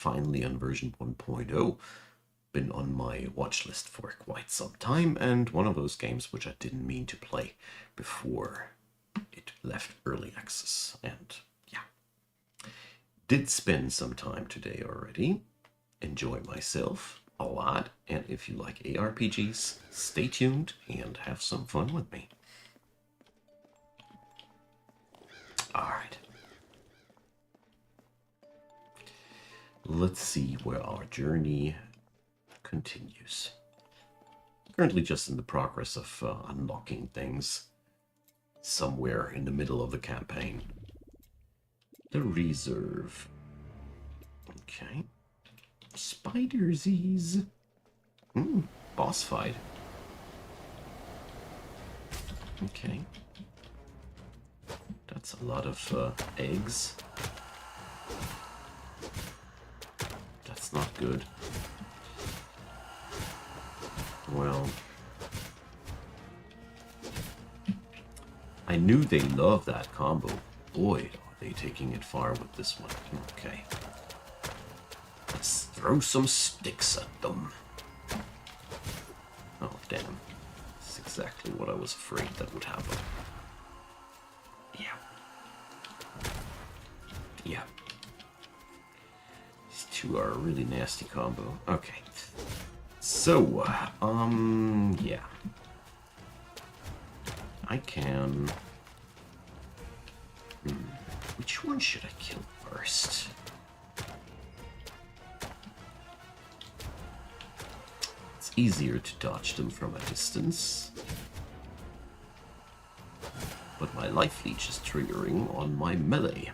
finally on version 1.0. Been on my watch list for quite some time, and one of those games which I didn't mean to play before it left early access. And yeah, did spend some time today already. Enjoy myself a lot, and if you like ARPGs, stay tuned and have some fun with me. Alright. Let's see where our journey continues. Currently just in the progress of unlocking things somewhere in the middle of the campaign. The reserve. Okay. Spidersies. Boss fight. Okay. That's a lot of eggs. That's not good. Well, I knew they loved that combo. Boy, are they taking it far with this one. Okay. Let's throw some sticks at them. Oh, damn. That's exactly what I was afraid that would happen. Yeah. Yeah. These two are a really nasty combo. Okay. So, yeah. I can... Which one should I kill first? It's easier to dodge them from a distance. But my life leech is triggering on my melee.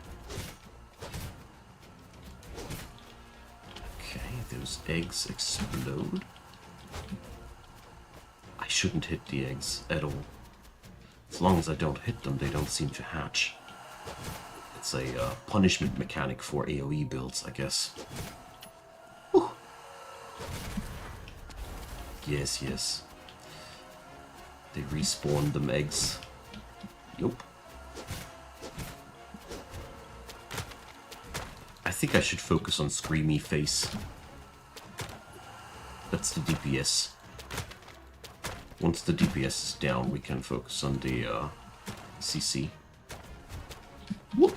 Okay, those eggs explode. I shouldn't hit the eggs at all. As long as I don't hit them, they don't seem to hatch. It's a punishment mechanic for AoE builds, I guess. Whew. Yes, yes. They respawn them eggs. Yup. I think I should focus on Screamy Face. That's the DPS. Once the DPS is down, we can focus on the CC. Whoop.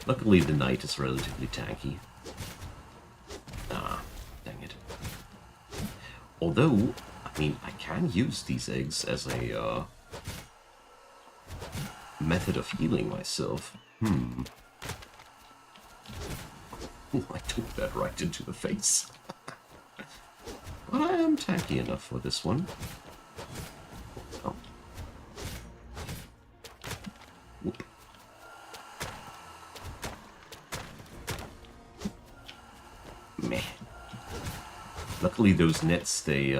Luckily, the knight is relatively tanky. Ah, dang it. Although, I mean, I can use these eggs as a method of healing myself. Ooh, I took that right into the face. But I am tanky enough for this one. Oh. Whoop. Meh. Luckily those nets, they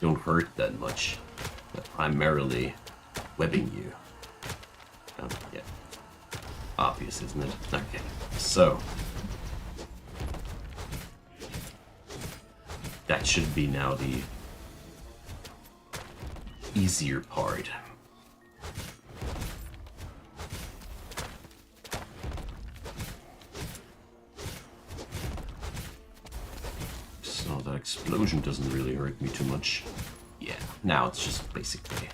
don't hurt that much. They're primarily webbing you. Yeah. Obvious, isn't it? Okay. So... that should be now the easier part. So that explosion doesn't really hurt me too much. Yeah, now it's just basically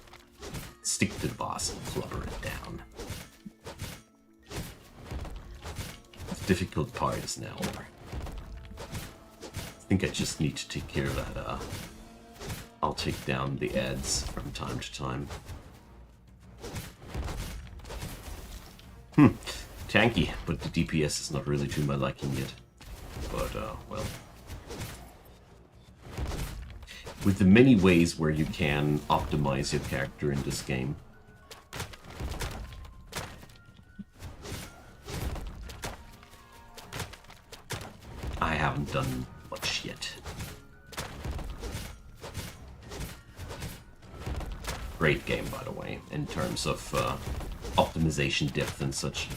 stick to the boss and flubber it down. The difficult part is now over. I think I just need to take care of that. I'll take down the ads from time to time. Tanky, but the DPS is not really to my liking yet. But, well. With the many ways where you can optimize your character in this game. I haven't done much yet. Great game, by the way, in terms of optimization depth and such.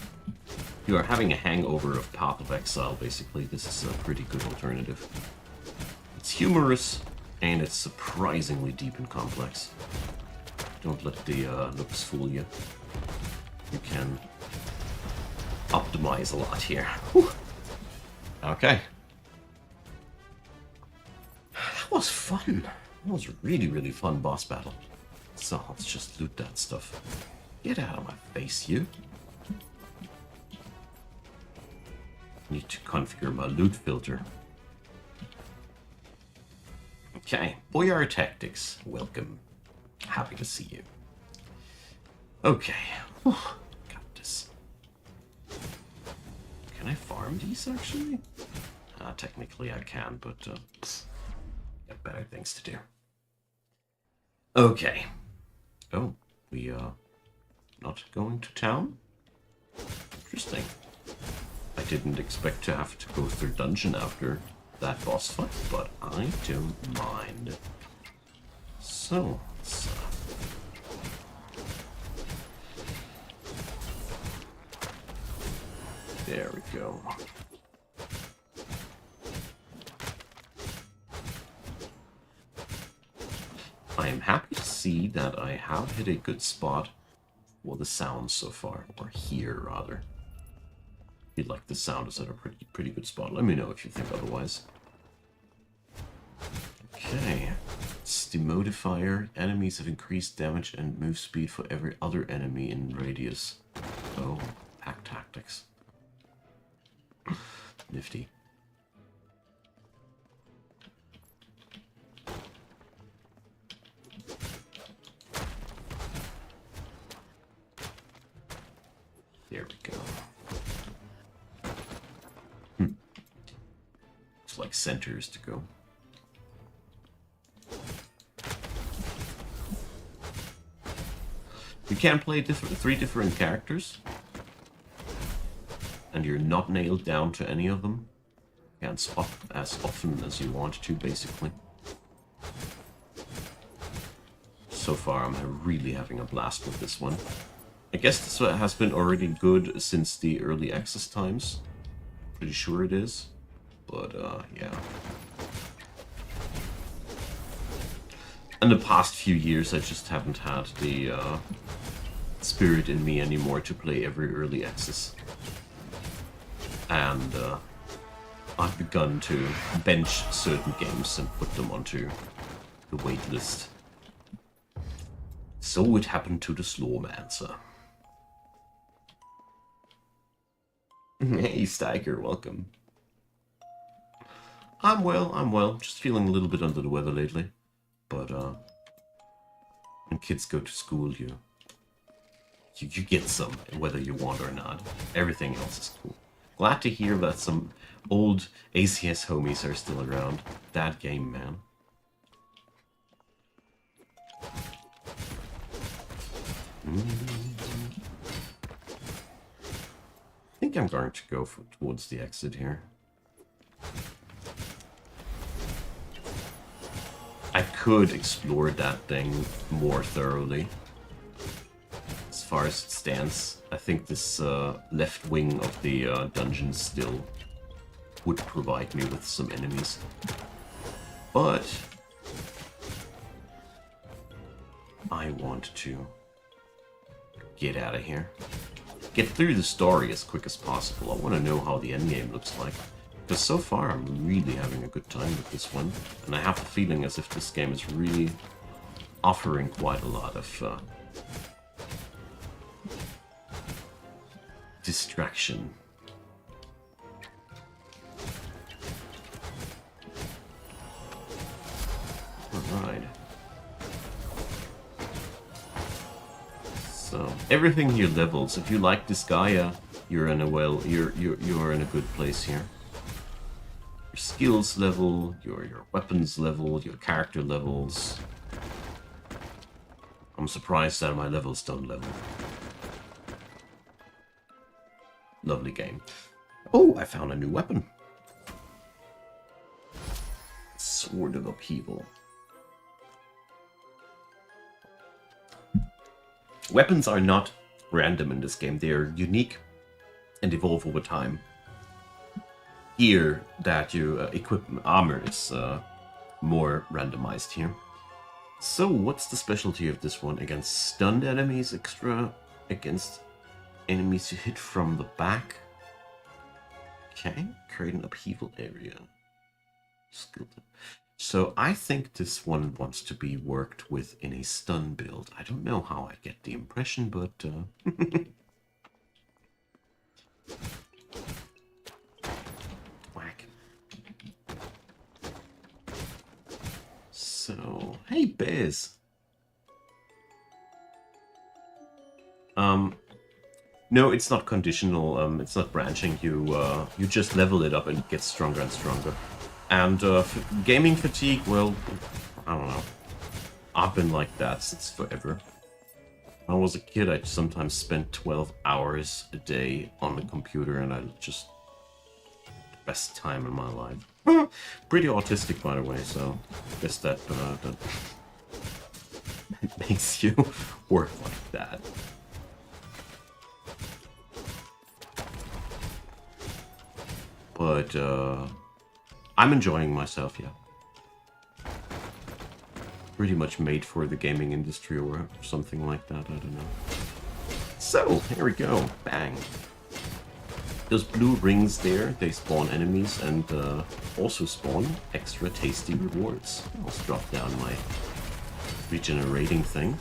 If you are having a hangover of Path of Exile, basically, this is a pretty good alternative. It's humorous, and it's surprisingly deep and complex. Don't let the looks fool you. you can optimize a lot here. Whew. Okay. That was fun. That was a really, really fun boss battle. So let's just loot that stuff. Get out of my face, you. Need to configure my loot filter. Okay, Boyar Tactics, welcome. Happy to see you. Okay, whew. Got this. Can I farm these actually? Technically I can, but got better things to do. Okay. Oh, we not going to town? Interesting. I didn't expect to have to go through dungeon after that boss fight, but I don't mind. So, let's, there we go. I am happy to see that I have hit a good spot for the sound so far, or here rather. I feel like the sound is at a pretty good spot. Let me know if you think otherwise. Okay. It's the modifier. Enemies have increased damage and move speed for every other enemy in radius. Oh, pack tactics. Nifty. There we go. Looks like centers to go. You can play three different characters, and you're not nailed down to any of them. You can swap as often as you want to, basically. So far, I'm really having a blast with this one. I guess this has been already good since the early access times. Pretty sure it is. But, yeah. In the past few years, I just haven't had the spirit in me anymore to play every early access. And I've begun to bench certain games and put them onto the waitlist. So it happened to the Slormancer. Hey, Steiger, welcome. I'm well. Just feeling a little bit under the weather lately. But, when kids go to school, you get some, whether you want or not. Everything else is cool. Glad to hear that some old ACS homies are still around. That game, man. I think I'm going to go towards the exit here. I could explore that thing more thoroughly. As far as it stands, I think this left wing of the dungeon still would provide me with some enemies. But I want to get out of here. Get through the story as quick as possible. I want to know how the endgame looks like. Because so far I'm really having a good time with this one. And I have the feeling as if this game is really offering quite a lot of distraction. Alright. So everything here levels. If you like this Gaia, you're in a you're in a good place here. Your skills level, your weapons level, your character levels. I'm surprised that my levels don't level. Lovely game. Oh, I found a new weapon. Sword of Upheaval. Weapons are not random in this game. They are unique and evolve over time. Gear that you equip armor is more randomized here. So what's the specialty of this one? Against stunned enemies, extra against Enemies you hit from the back. Okay, create an upheaval area. Skill. So I think this one wants to be worked with in a stun build. I don't know how I get the impression, but whack. So, hey Biz. No, it's not conditional. It's not branching. You just level it up and it gets stronger and stronger. And gaming fatigue, well, I don't know. I've been like that since forever. When I was a kid, I sometimes spent 12 hours a day on the computer, and I just the best time in my life. Pretty autistic, by the way, so I guess that makes you work like that. But I'm enjoying myself, yeah. Pretty much made for the gaming industry or something like that, I don't know. So, here we go. Bang. Those blue rings there, they spawn enemies and also spawn extra tasty rewards. I'll drop down my regenerating thing.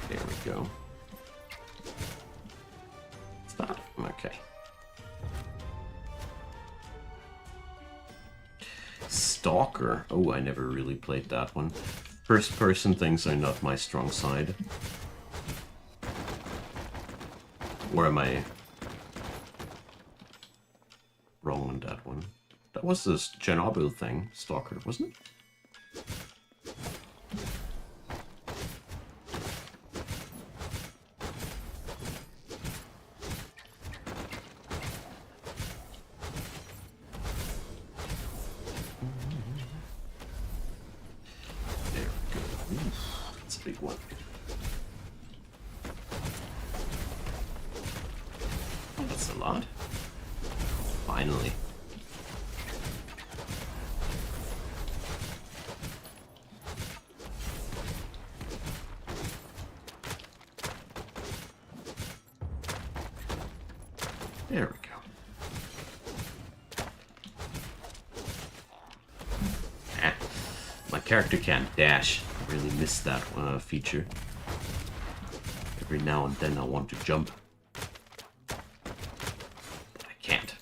There we go. Stop. Okay. Stalker. Oh, I never really played that one. First-person things are not my strong side. Or am I wrong on that one? That was this Chernobyl thing, Stalker, wasn't it? There we go. Oof, that's a big one. Oh, that's a lot. Finally. There we go. Ah, my character can't dash. I really miss that feature. Every now and then I want to jump. But I can't.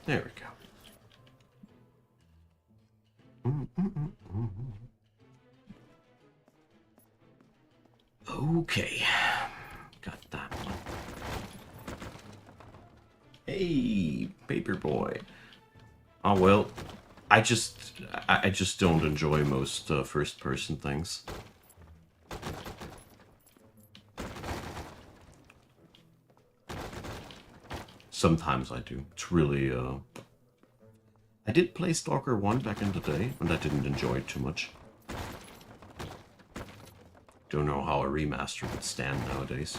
There we go. Okay. Got that one. Hey, Paperboy. Oh well, I just don't enjoy most first-person things. Sometimes I do. It's really I did play Stalker 1 back in the day, and I didn't enjoy it too much. Don't know how a remaster would stand nowadays.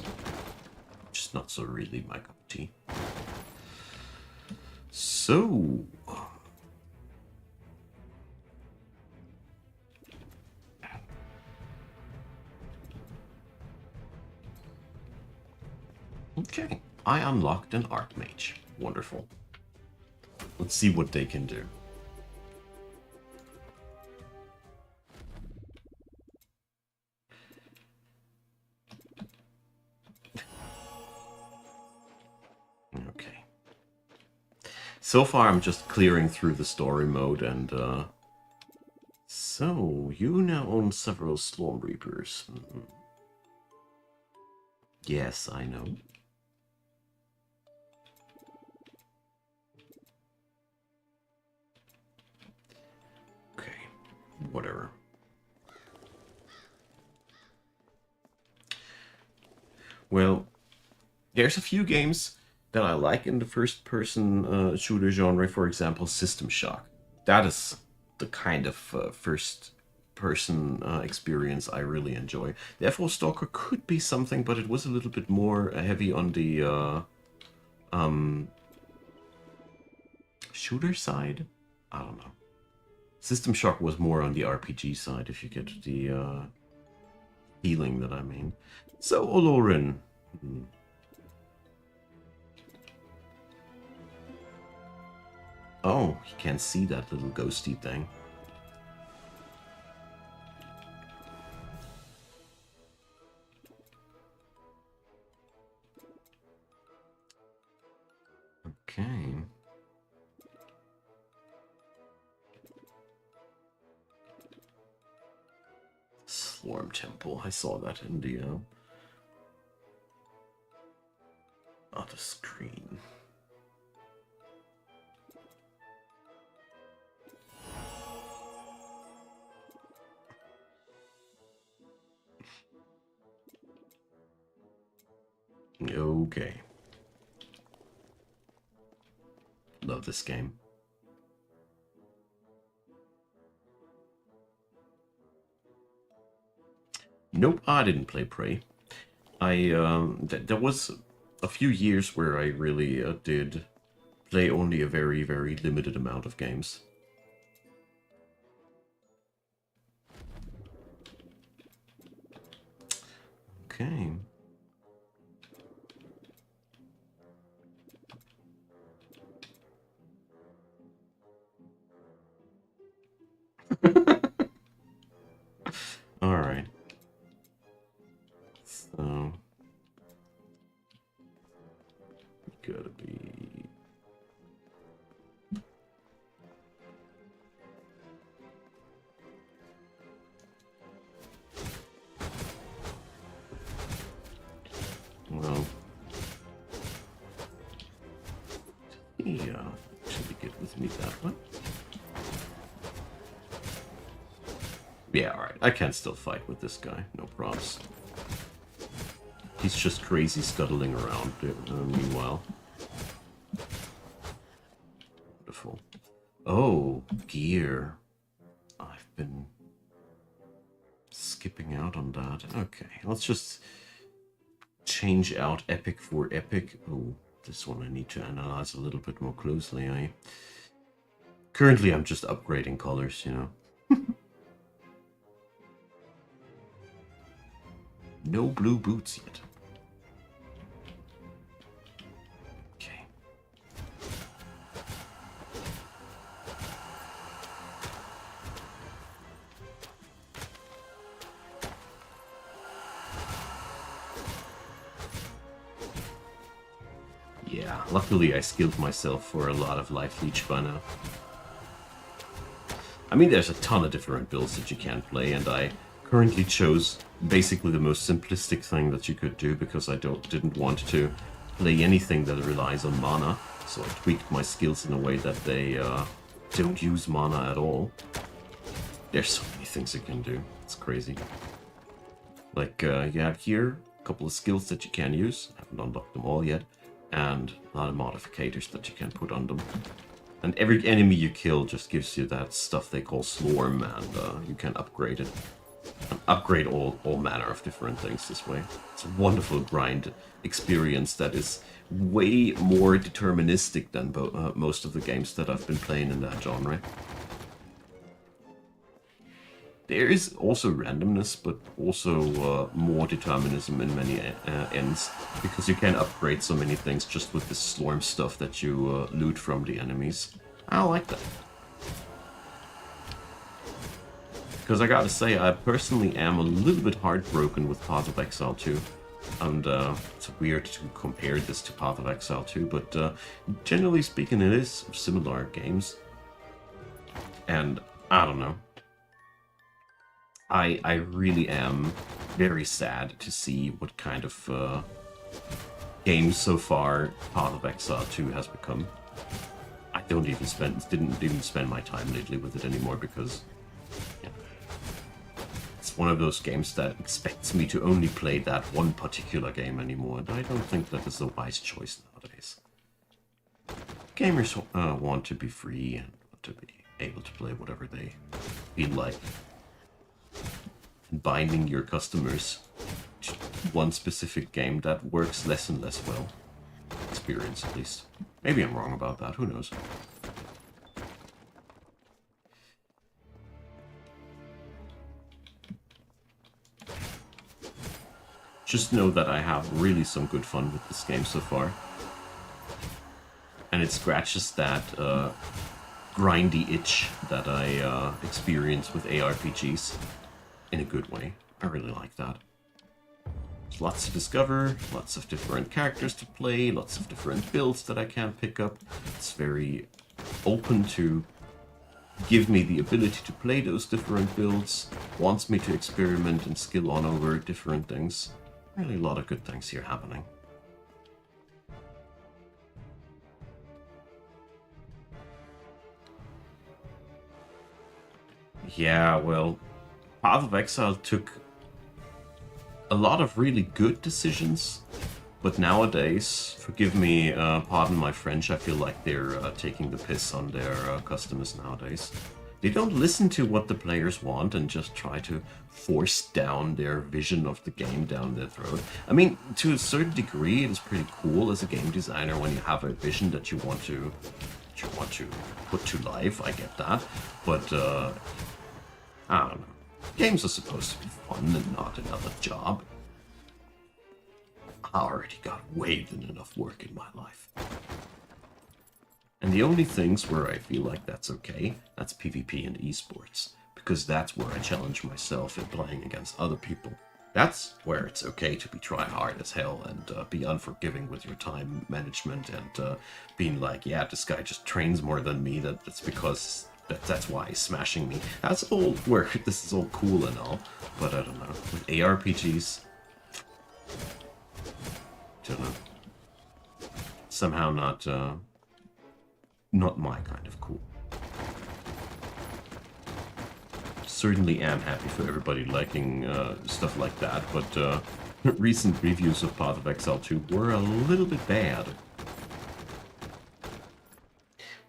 Just not so really my cup of tea. So... okay, I unlocked an Archmage. Wonderful. Let's see what they can do. Okay. So far I'm just clearing through the story mode and so you now own several Slorm Reapers. Mm-hmm. Yes, I know. Okay, whatever. Well, there's a few games that I like in the first-person shooter genre, for example, System Shock. That is the kind of first-person experience I really enjoy. Therefore, Stalker could be something, but it was a little bit more heavy on the shooter side. I don't know. System Shock was more on the RPG side, if you get the feeling that I mean. So, Olorin. Oh, you can't see that little ghosty thing. Okay. Slorm Temple. I saw that in the other screen. Okay. Love this game. Nope, I didn't play Prey. There was a few years where I really did play only a very, very limited amount of games. Okay. All right. So gotta be. Well, yeah, should be good with me that way. Yeah, alright. I can still fight with this guy. No props. He's just crazy scuttling around meanwhile. Wonderful. Oh, gear. I've been skipping out on that. Okay, let's just change out epic for epic. Oh, this one I need to analyze a little bit more closely. Currently, I'm just upgrading colors, you know. No blue boots yet. Okay. Yeah, luckily I skilled myself for a lot of life leech by now. I mean, there's a ton of different builds that you can play, and I currently chose basically the most simplistic thing that you could do because I didn't want to play anything that relies on mana. So I tweaked my skills in a way that they don't use mana at all. There's so many things you can do. It's crazy. Like, you have here a couple of skills that you can use. I haven't unlocked them all yet. And a lot of modificators that you can put on them. And every enemy you kill just gives you that stuff they call Slorm, and you can upgrade it. And upgrade all manner of different things this way. It's a wonderful grind experience that is way more deterministic than most of the games that I've been playing in that genre. There is also randomness, but also more determinism in many ends, because you can upgrade so many things just with the Slorm stuff that you loot from the enemies. I like that. Because I gotta say, I personally am a little bit heartbroken with Path of Exile 2. And it's weird to compare this to Path of Exile 2, but generally speaking, it is similar games. And I don't know. I really am very sad to see what kind of games so far Path of Exile 2 has become. I didn't even spend my time lately with it anymore because, yeah, it's one of those games that expects me to only play that one particular game anymore, and I don't think that is a wise choice nowadays. Gamers want to be free and want to be able to play whatever they feel like. And binding your customers to one specific game, that works less and less well. Experience, at least. Maybe I'm wrong about that, who knows. just know that I have really some good fun with this game so far. And it scratches that grindy itch that I experience with ARPGs in a good way. I really like that. There's lots to discover, lots of different characters to play, lots of different builds that I can pick up. It's very open to give me the ability to play those different builds, wants me to experiment and skill on over different things. Really a lot of good things here happening. Yeah, well, Path of Exile took a lot of really good decisions, but nowadays, forgive me, pardon my French, I feel like they're taking the piss on their customers nowadays. They don't listen to what the players want and just try to force down their vision of the game down their throat. I mean, to a certain degree, it is pretty cool as a game designer when you have a vision that you want to put to life. I get that, but I don't know. Games are supposed to be fun and not another job. I already got way than enough work in my life. And the only things where I feel like that's okay, that's PvP and esports. Because that's where I challenge myself in playing against other people. That's where it's okay to be try hard as hell and be unforgiving with your time management and being like, yeah, this guy just trains more than me, that's because that's why he's smashing me. That's all where this is all cool and all, but I don't know. With ARPGs, don't know. Somehow not my kind of cool. Certainly am happy for everybody liking stuff like that, but recent reviews of Path of Exile 2 were a little bit bad.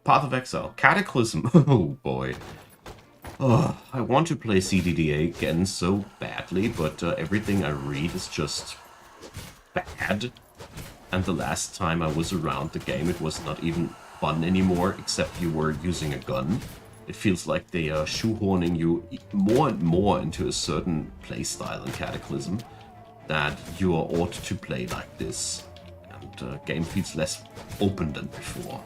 Path of Exile, Cataclysm, oh boy. Oh, I want to play CDDA again so badly, but everything I read is just bad. And the last time I was around the game, it was not even fun anymore, except you were using a gun. It feels like they are shoehorning you more and more into a certain playstyle in Cataclysm, that you are ought to play like this. And game feels less open than before,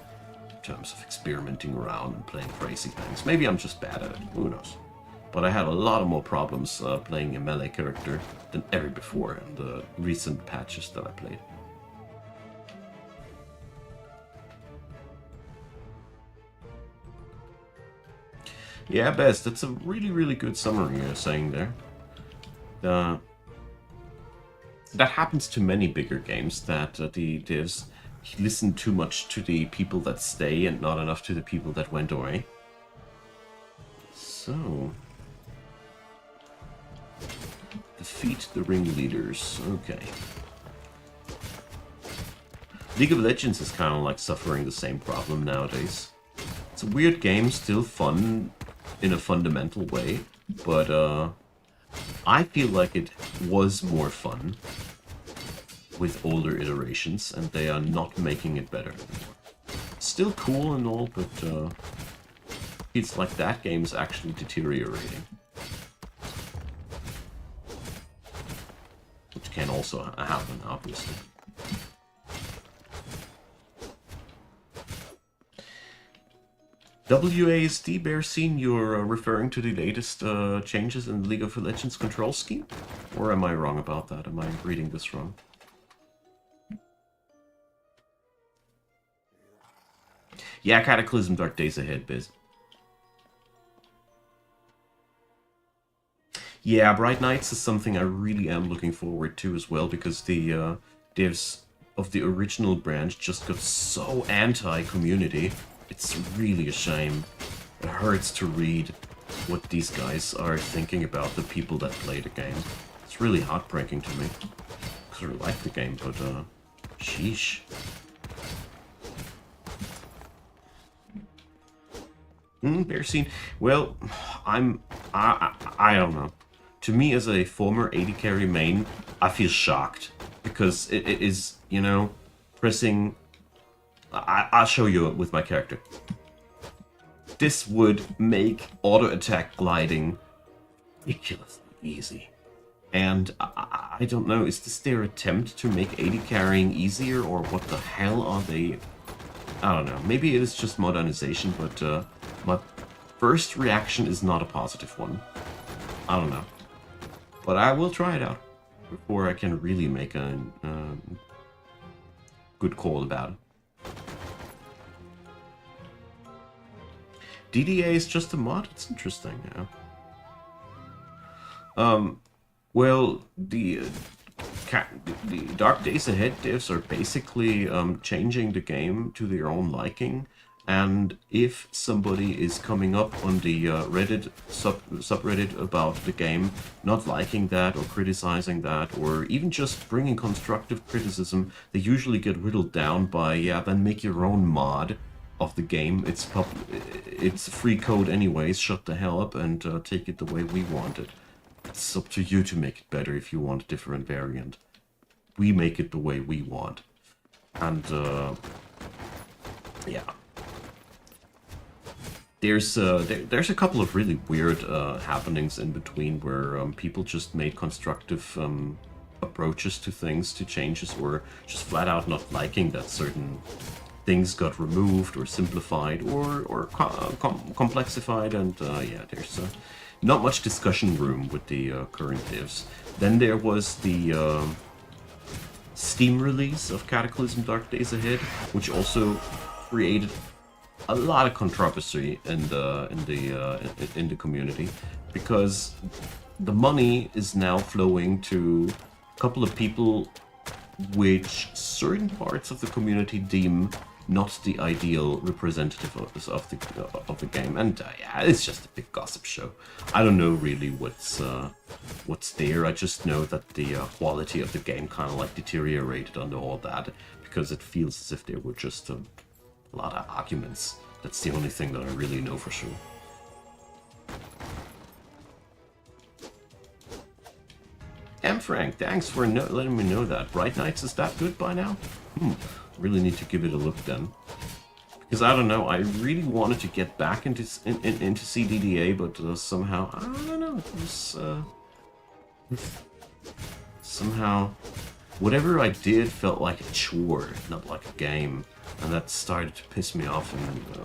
in terms of experimenting around and playing crazy things. Maybe I'm just bad at it, who knows. But I had a lot of more problems playing a melee character than ever before in the recent patches that I played. Yeah, Best, that's a really, really good summary you're saying there. That happens to many bigger games, that the devs listen too much to the people that stay and not enough to the people that went away. So... defeat the ringleaders. Okay. League of Legends is kind of like suffering the same problem nowadays. It's a weird game, still fun in a fundamental way, but I feel like it was more fun with older iterations, and they are not making it better anymore. Still cool and all, but it's like that game is actually deteriorating. Which can also happen, obviously. WASD, Bearseen, you're referring to the latest changes in the League of Legends control scheme? Or am I wrong about that? Am I reading this wrong? Yeah, Cataclysm Dark Days Ahead, Biz. Yeah, Bright Nights is something I really am looking forward to as well, because the devs of the original branch just got so anti-community. It's really a shame. It hurts to read what these guys are thinking about the people that play the game. It's really heartbreaking to me. Because I like the game, but sheesh. Bear scene. Well, I don't know. To me, as a former AD carry main, I feel shocked. Because it is, you know, pressing... I'll show you with my character. This would make auto attack gliding ridiculously easy. And I don't know, is this their attempt to make AD carrying easier, or what the hell are they? I don't know. Maybe it is just modernization, but my first reaction is not a positive one. I don't know. But I will try it out before I can really make a good call about it. DDA is just a mod? It's interesting, yeah. Well, the Dark Days Ahead devs are basically changing the game to their own liking. And if somebody is coming up on the Reddit subreddit about the game, not liking that or criticizing that, or even just bringing constructive criticism, they usually get whittled down by, yeah, then make your own mod of the game. It's free code anyways, shut the hell up and take it the way we want it. It's up to you to make it better if you want a different variant. We make it the way we want. And, yeah. There's a couple of really weird happenings in between where people just made constructive approaches to things, to changes, or just flat out not liking that certain things got removed or simplified or complexified, and yeah, there's not much discussion room with the current devs. Then there was the Steam release of Cataclysm Dark Days Ahead, which also created a lot of controversy in the community, because the money is now flowing to a couple of people which certain parts of the community deem not the ideal representative of the game, and yeah, it's just a big gossip show. I don't know really what's there. I just know that the quality of the game kind of like deteriorated under all that, because it feels as if there were just a lot of arguments. That's the only thing that I really know for sure. Frank, thanks for letting me know that. Bright Nights is that good by now? Really need to give it a look then. Because I don't know, I really wanted to get back into CDDA, but somehow, I don't know, it was, somehow, whatever I did felt like a chore, not like a game. And that started to piss me off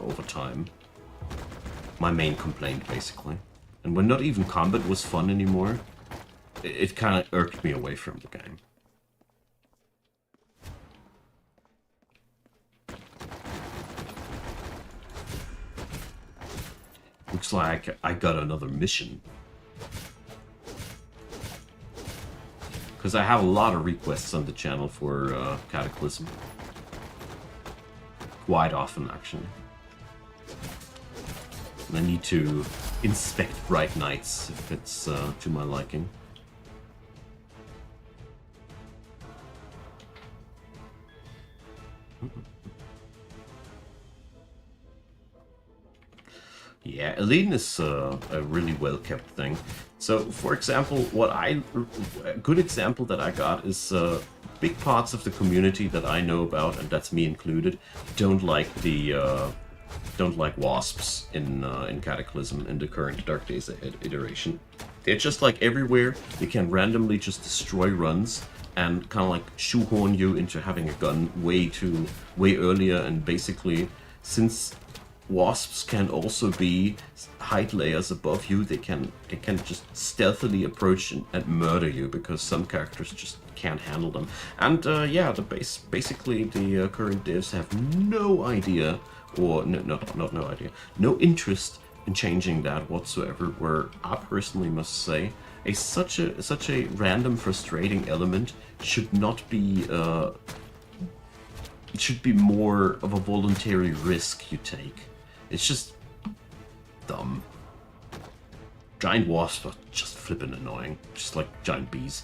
over time. My main complaint, basically. And when not even combat was fun anymore, it kind of irked me away from the game. Looks like I got another mission. Because I have a lot of requests on the channel for Cataclysm. Quite often, actually. And I need to inspect Bright Nights if it's to my liking. Yeah, Elite is a really well-kept thing. So, for example, a good example that I got is big parts of the community that I know about, and that's me included, don't like wasps in Cataclysm in the current Dark Days iteration. They're just like everywhere. They can randomly just destroy runs and kind of like shoehorn you into having a gun way earlier, and basically, since wasps can also be height layers above you, they can just stealthily approach and murder you, because some characters just can't handle them. And yeah, basically the current devs have no idea, or no idea, no interest in changing that whatsoever. Where I personally must say, such a random frustrating element should not be. It should be more of a voluntary risk you take. It's just dumb. Giant wasps are just flippin' annoying, just like giant bees.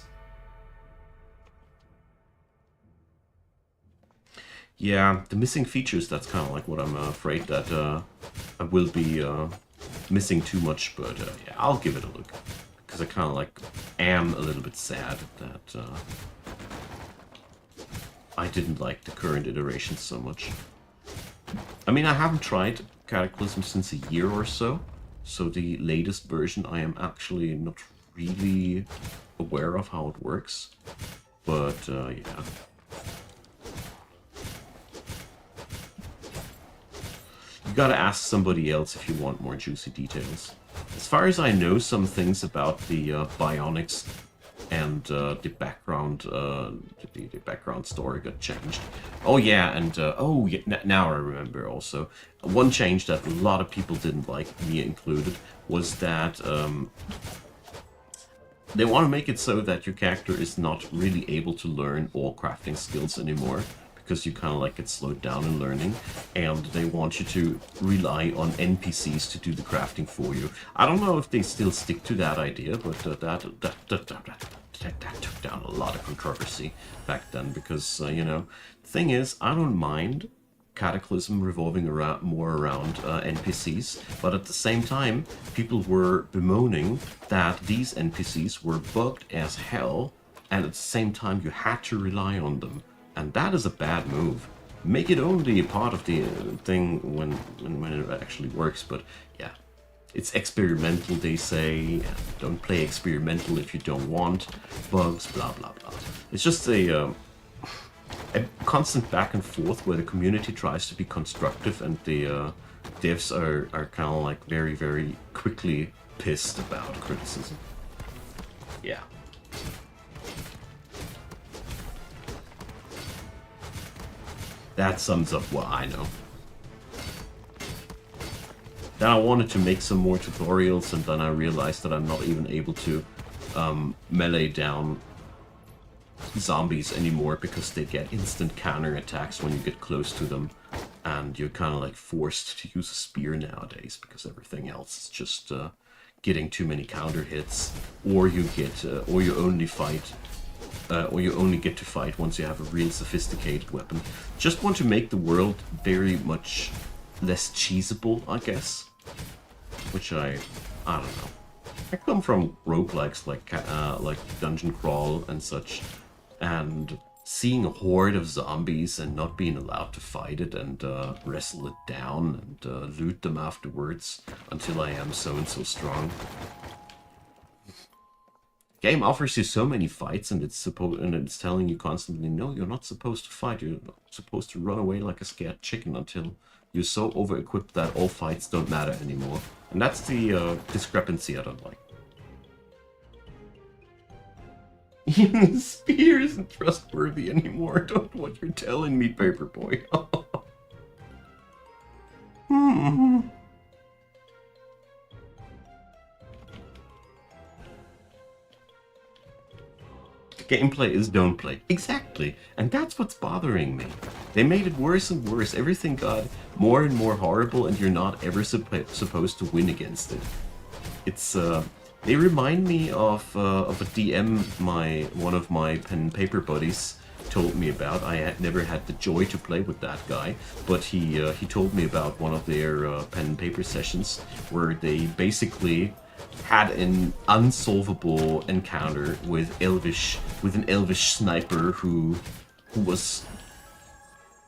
Yeah, the missing features, that's kind of like what I'm afraid that I will be missing too much, but yeah, I'll give it a look. Because I kind of like am a little bit sad that I didn't like the current iteration so much. I mean, I haven't tried Cataclysm since a year or so, so the latest version I am actually not really aware of how it works. But, yeah. You gotta ask somebody else if you want more juicy details. As far as I know, some things about the bionics and the background story got changed. Oh yeah, and oh yeah, now I remember also. One change that a lot of people didn't like, me included, was that they want to make it so that your character is not really able to learn all crafting skills anymore, because you kind of like get slowed down in learning, and they want you to rely on NPCs to do the crafting for you. I don't know if they still stick to that idea, but that took down a lot of controversy back then, because, you know, the thing is, I don't mind Cataclysm revolving around more around NPCs, but at the same time, people were bemoaning that these NPCs were bugged as hell, and at the same time, you had to rely on them. And that is a bad move. Make it only a part of the thing when it actually works, but yeah. It's experimental, they say. Don't play experimental if you don't want bugs, blah blah blah. It's just a constant back and forth where the community tries to be constructive and the devs are kind of like very, very quickly pissed about criticism. Yeah. That sums up what I know. Then I wanted to make some more tutorials, and then I realized that I'm not even able to melee down zombies anymore, because they get instant counter attacks when you get close to them, and you're kind of like forced to use a spear nowadays because everything else is just getting too many counter hits, or you get or you only fight or you only get to fight once you have a real sophisticated weapon. Just want to make the world very much less cheesable, I guess, which I don't know. I come from roguelikes like Dungeon Crawl and such, and seeing a horde of zombies and not being allowed to fight it and wrestle it down and loot them afterwards until I am so and so strong. Game offers you so many fights, and it's telling you constantly, no, you're not supposed to fight. You're not supposed to run away like a scared chicken until you're so over-equipped that all fights don't matter anymore. And that's the discrepancy I don't like. Even the spear isn't trustworthy anymore. Don't know what you're telling me, Paperboy. Gameplay is don't play. Exactly. And that's what's bothering me. They made it worse and worse. Everything got more and more horrible, and you're not ever supposed to win against it. It's, they remind me of a DM one of my pen and paper buddies told me about. I had never had the joy to play with that guy, but he told me about one of their pen and paper sessions where they basically had an unsolvable encounter with an elvish sniper who was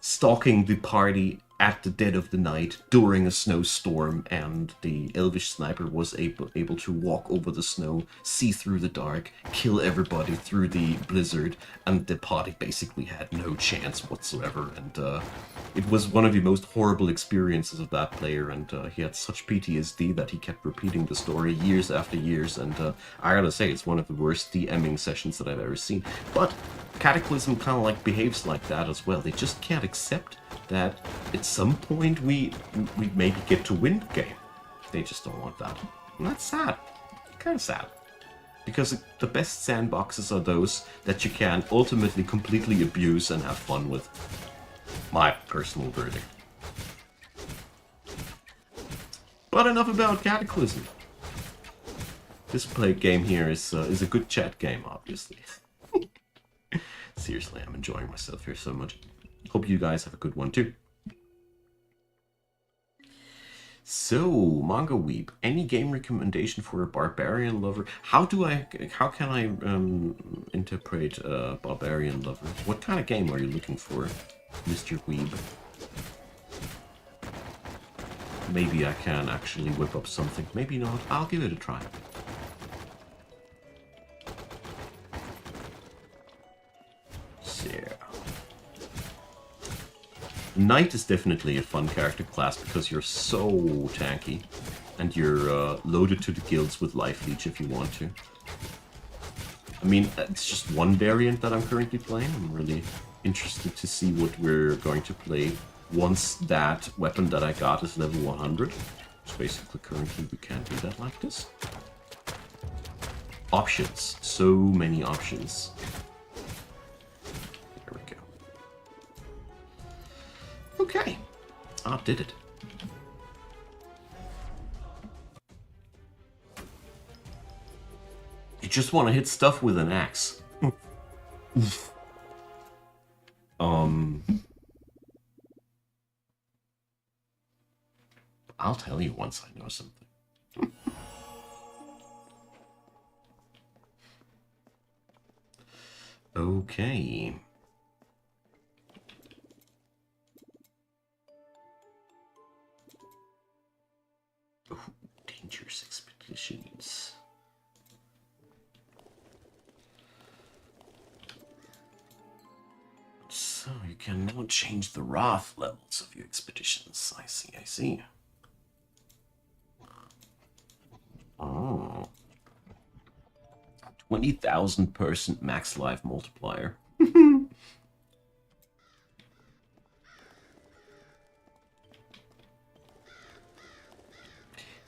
stalking the party at the dead of the night during a snowstorm, and the elvish sniper was able to walk over the snow, see through the dark, kill everybody through the blizzard, and the party basically had no chance whatsoever. And it was one of the most horrible experiences of that player, and he had such PTSD that he kept repeating the story years after years, and I gotta say, it's one of the worst DMing sessions that I've ever seen. But Cataclysm kind of like behaves like that as well. They just can't accept that at some point we maybe get to win the game. They just don't want that. And that's sad. Kind of sad. Because the best sandboxes are those that you can ultimately completely abuse and have fun with. My personal verdict. But enough about Cataclysm. This game here is a good chat game, obviously. Seriously, I'm enjoying myself here so much. Hope you guys have a good one too. So, Manga Weep, any game recommendation for a barbarian lover? How can I interpret a barbarian lover? What kind of game are you looking for, Mr. Weeb? Maybe I can actually whip up something. Maybe not. I'll give it a try. Knight is definitely a fun character class because you're so tanky. And you're loaded to the gills with life leech if you want to. I mean, it's just one variant that I'm currently playing. I'm really interested to see what we're going to play once that weapon that I got is level 100. So basically, currently, we can't do that like this. Options. So many options. There we go. Okay. I did it. You just want to hit stuff with an axe. I'll tell you once I know something. Okay. Ooh, dangerous expeditions. So you can now change the wrath levels of your expeditions. I see, I see. Oh. 20,000% max life multiplier.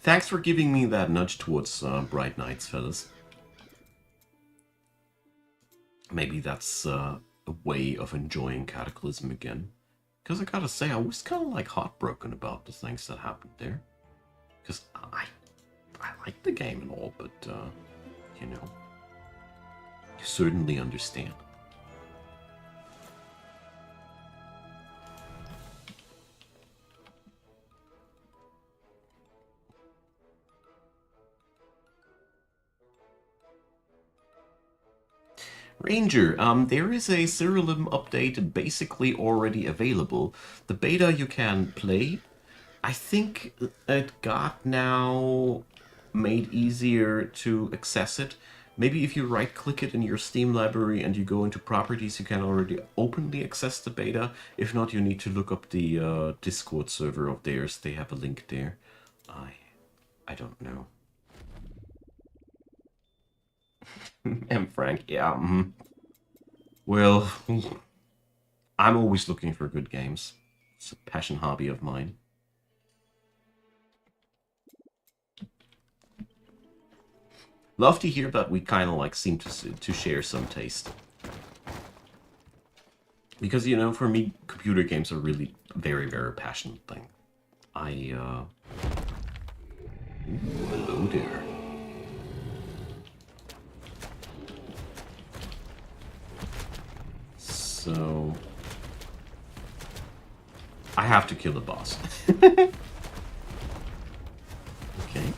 Thanks for giving me that nudge towards Bright Nights, fellas. Maybe that's a way of enjoying Cataclysm again. Because I gotta say, I was kind of like heartbroken about the things that happened there. Because I like the game and all, but, you know, you certainly understand. Ranger, there is a Cerulean update basically already available. The beta you can play. I think it got now made easier to access it. Maybe if you right-click it in your Steam library and you go into properties, you can already openly access the beta. If not, you need to look up the Discord server of theirs. They have a link there. I don't know. M. Frank, yeah. Well, I'm always looking for good games. It's a passion hobby of mine. Love to hear that we kind of like seem to share some taste. Because, you know, for me, computer games are really a very, very passionate thing. Ooh, hello there. So I have to kill the boss. Okay.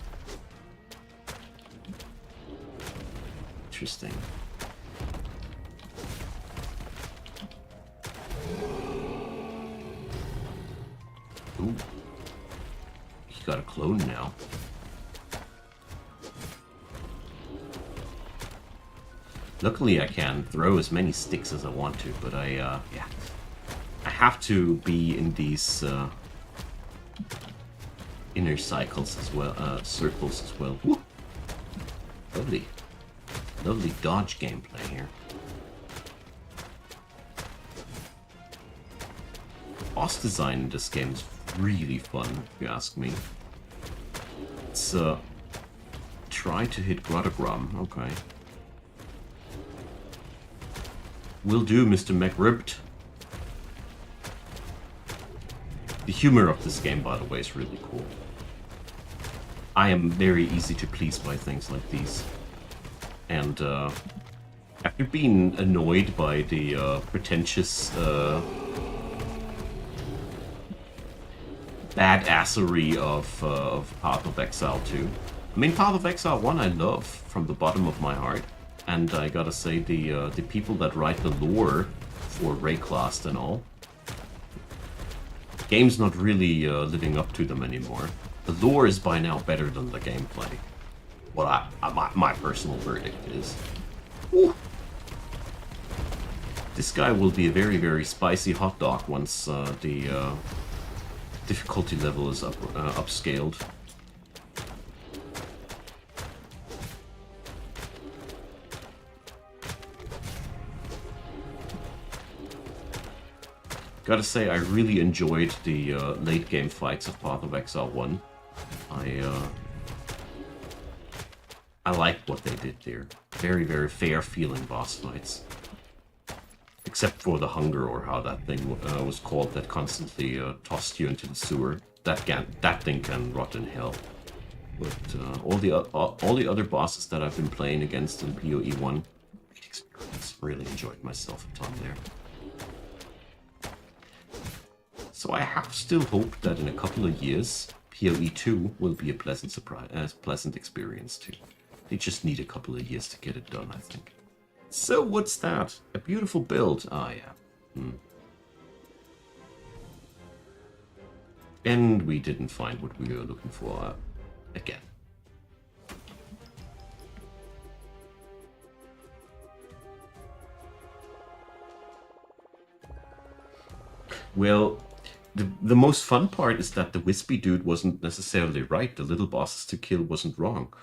Interesting. Ooh. He got a clone now. Luckily, I can throw as many sticks as I want to, but yeah. I have to be in these inner cycles as well, circles as well. Woo! Lovely. Lovely dodge gameplay here. Boss design in this game is really fun, if you ask me. It's, try to hit Grotogram, okay. Will do, Mr. McRibbed. The humor of this game, by the way, is really cool. I am very easy to please by things like these. And, after being annoyed by the, pretentious, badassery of Path of Exile 2. I mean, Path of Exile 1 I love from the bottom of my heart. And I gotta say, the people that write the lore for Rayclast and all, game's not really living up to them anymore. The lore is by now better than the gameplay. What my personal verdict is. Woo. This guy will be a very, very spicy hot dog once the difficulty level is upscaled. Gotta say, I really enjoyed the late game fights of Path of Exile 1. I liked what they did there. Very, very fair feeling boss fights. Except for the hunger, or how that thing was called, that constantly tossed you into the sewer. That thing can rot in hell. But all the other bosses that I've been playing against in PoE 1, great experience. Really enjoyed myself a ton there. So I have still hope that in a couple of years, PoE 2 will be a pleasant surprise, pleasant experience too. They just need a couple of years to get it done, I think. So what's that? A beautiful build. Ah, yeah. And we didn't find what we were looking for again. Well, the most fun part is that the wispy dude wasn't necessarily right. The little bosses to kill wasn't wrong.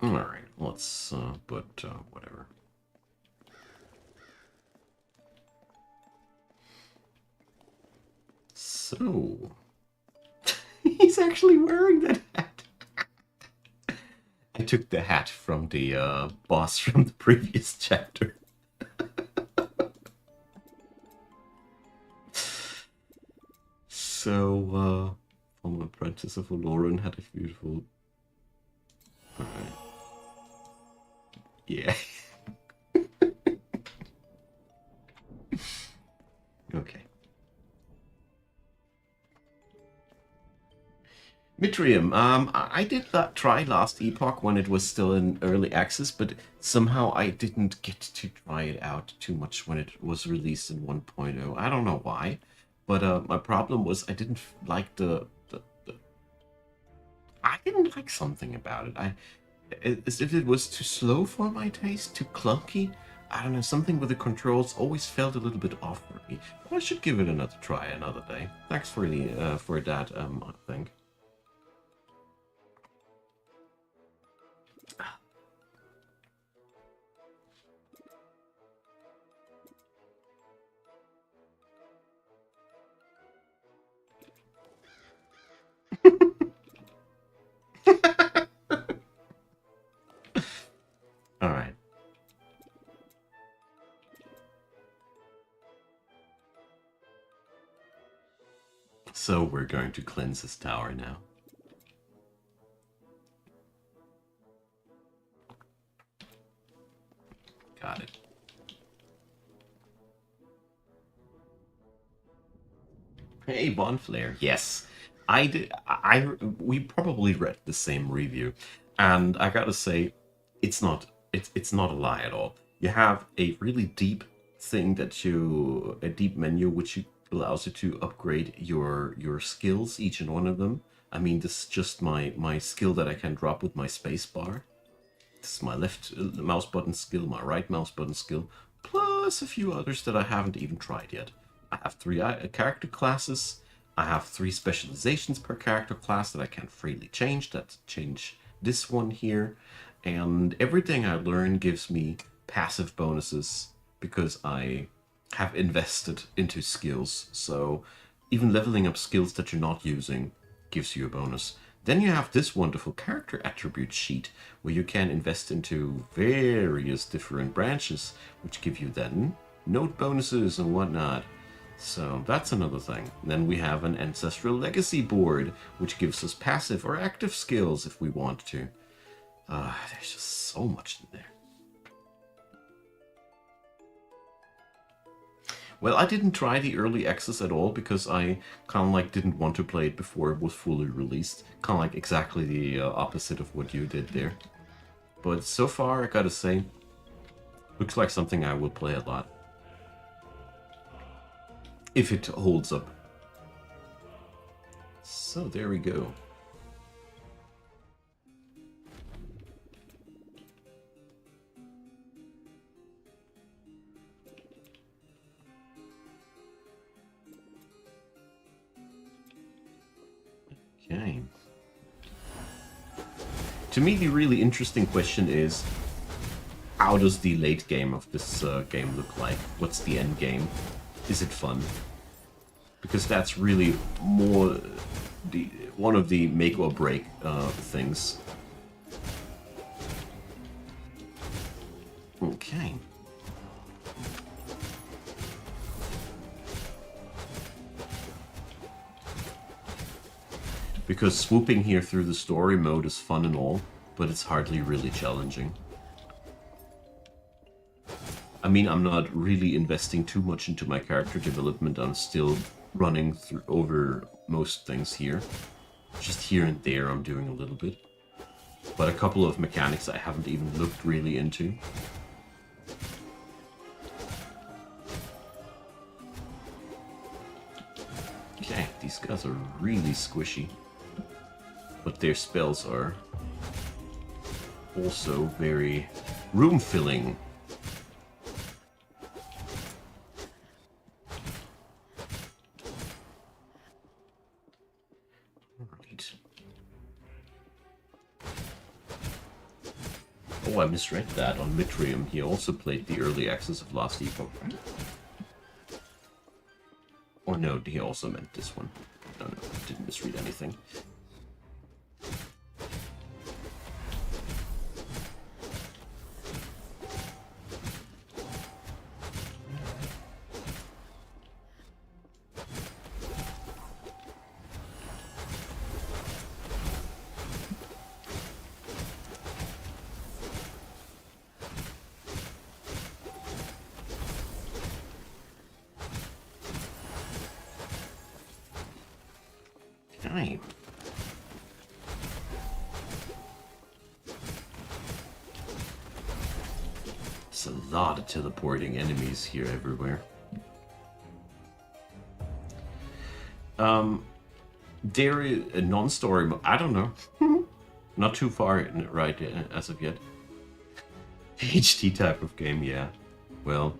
Alright, let's, whatever. So... He's actually wearing that hat. I took the hat from the boss from the previous chapter. So, from Apprentice of Oloran had a beautiful... Alright. Yeah. Okay. Mitrium, I did that try last Epoch when it was still in early access, but somehow I didn't get to try it out too much when it was released in 1.0. I don't know why, but my problem was I didn't like I didn't like something about it. As if it was too slow for my taste, too clunky. I don't know, something with the controls always felt a little bit off for me. But I should give it another try another day. Thanks for the for that, I think. All right. So we're going to cleanse this tower now. Got it. Hey, Bonflare. Yes, I did. We probably read the same review, and I gotta say, it's not. It's not a lie at all. You have a really deep thing a deep menu which allows you to upgrade your skills, each and one of them. I mean, this is just my skill that I can drop with my space bar. This is my left mouse button skill, my right mouse button skill, plus a few others that I haven't even tried yet. I have 3 character classes. I have 3 specializations per character class that I can freely change. That change this one here. And everything I learn gives me passive bonuses because I have invested into skills. So even leveling up skills that you're not using gives you a bonus. Then you have this wonderful character attribute sheet where you can invest into various different branches, which give you then note bonuses and whatnot. So that's another thing. Then we have an Ancestral Legacy board, which gives us passive or active skills if we want to. There's just so much in there. Well, I didn't try the early access at all because I kind of like didn't want to play it before it was fully released. Kind of like exactly the opposite of what you did there. But so far, I gotta say, looks like something I will play a lot. If it holds up. So there we go. Okay. To me, the really interesting question is, how does the late game of this game look like? What's the end game? Is it fun? Because that's really more one of the make or break things. Okay. Because swooping here through the story mode is fun and all, but it's hardly really challenging. I mean, I'm not really investing too much into my character development. I'm still running through over most things here. Just here and there I'm doing a little bit. But a couple of mechanics I haven't even looked really into. Okay, these guys are really squishy. But their spells are also very room-filling. Alright. Oh, I misread that. On Mitrium, he also played the early access of Last Epoch, right? Or no, he also meant this one. No, I didn't misread anything. Okay. There's a lot of teleporting enemies here everywhere. There is a non-story, I don't know. Not too far right as of yet. HD type of game, yeah. Well,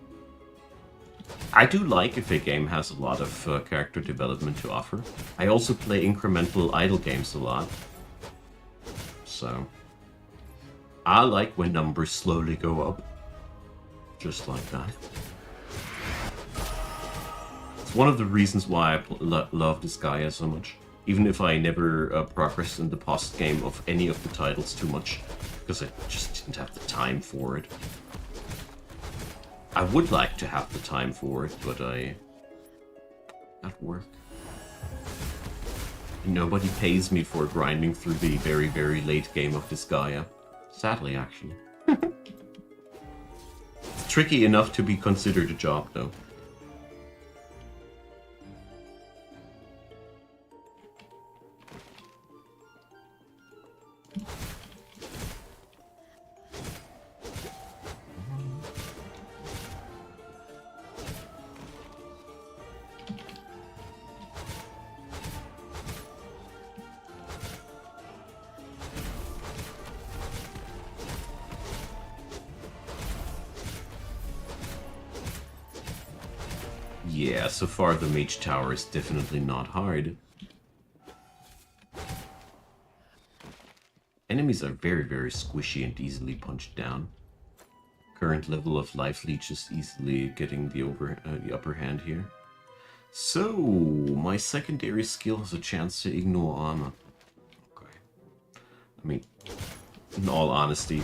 I do like if a game has a lot of character development to offer. I also play incremental idle games a lot. So, I like when numbers slowly go up. Just like that. It's one of the reasons why I love Disgaea so much. Even if I never progressed in the post-game of any of the titles too much. Because I just didn't have the time for it. I would like to have the time for it, but at work. Nobody pays me for grinding through the very, very late game of Disgaea. Sadly, actually. It's tricky enough to be considered a job, though. Yeah, so far the Mage Tower is definitely not hard. Enemies are very, very squishy and easily punched down. Current level of life leech is easily getting the upper hand here. So, my secondary skill has a chance to ignore armor. Okay. I mean, in all honesty,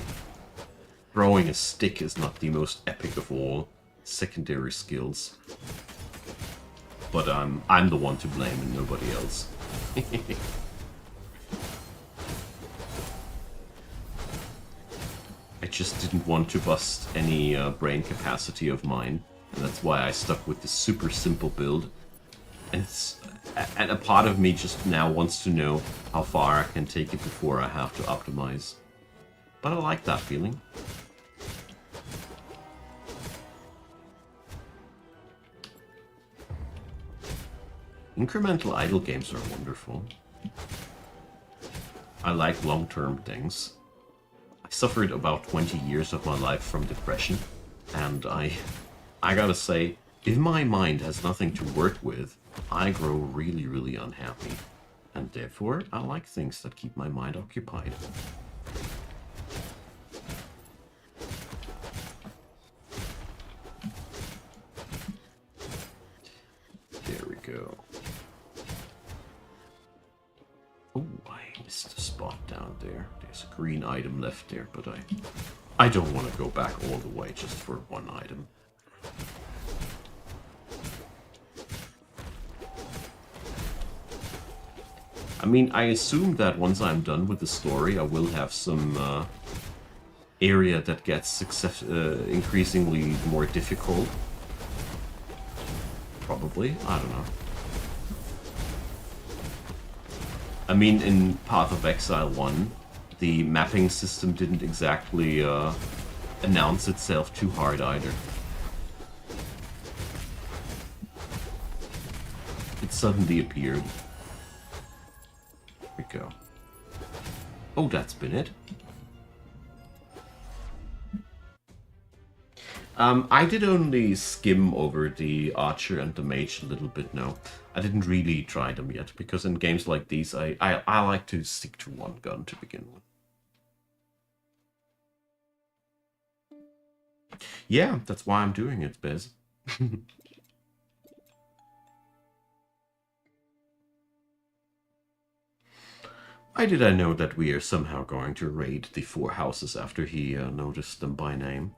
throwing a stick is not the most epic of all secondary skills. But I'm the one to blame and nobody else. I just didn't want to bust any brain capacity of mine, and that's why I stuck with this super simple build. And a part of me just now wants to know how far I can take it before I have to optimize. But I like that feeling. Incremental idle games are wonderful. I like long-term things. I suffered about 20 years of my life from depression, and I gotta say, if my mind has nothing to work with, I grow really, really unhappy. And therefore, I like things that keep my mind occupied. There we go. Oh, I missed a spot down there. There's a green item left there, but I don't want to go back all the way just for one item. I mean, I assume that once I'm done with the story, I will have some area that gets increasingly more difficult. Probably, I don't know. I mean, in Path of Exile 1, the mapping system didn't exactly announce itself too hard either. It suddenly appeared. There we go. Oh, that's been it. I did only skim over the Archer and the Mage a little bit now. I didn't really try them yet, because in games like these, I like to stick to one gun to begin with. Yeah, that's why I'm doing it, Bez. Why did I know that we are somehow going to raid the 4 houses after he noticed them by name?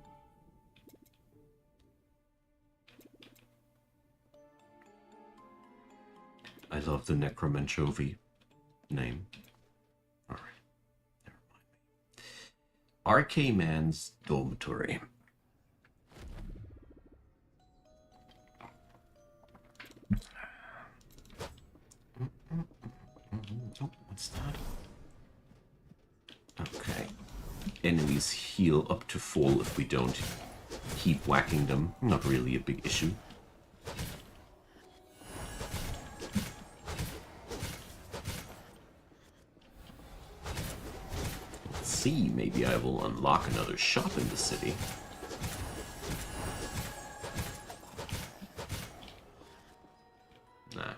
I love the Necromanchovy name. Alright, never mind me. RK Man's Dormitory. Oh, what's that? Okay. Enemies heal up to full if we don't keep whacking them. Not really a big issue. Let's see, maybe I will unlock another shop in the city. Nah.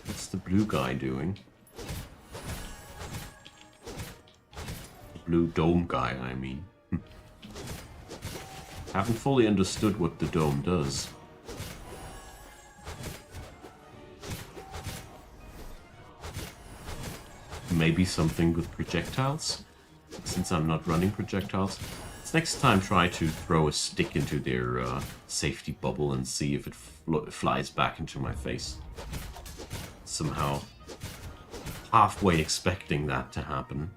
What's the blue guy doing? The blue dome guy, I mean. Haven't fully understood what the dome does. Maybe something with projectiles? Since I'm not running projectiles. Let's next time try to throw a stick into their safety bubble and see if it flies back into my face. Somehow halfway expecting that to happen.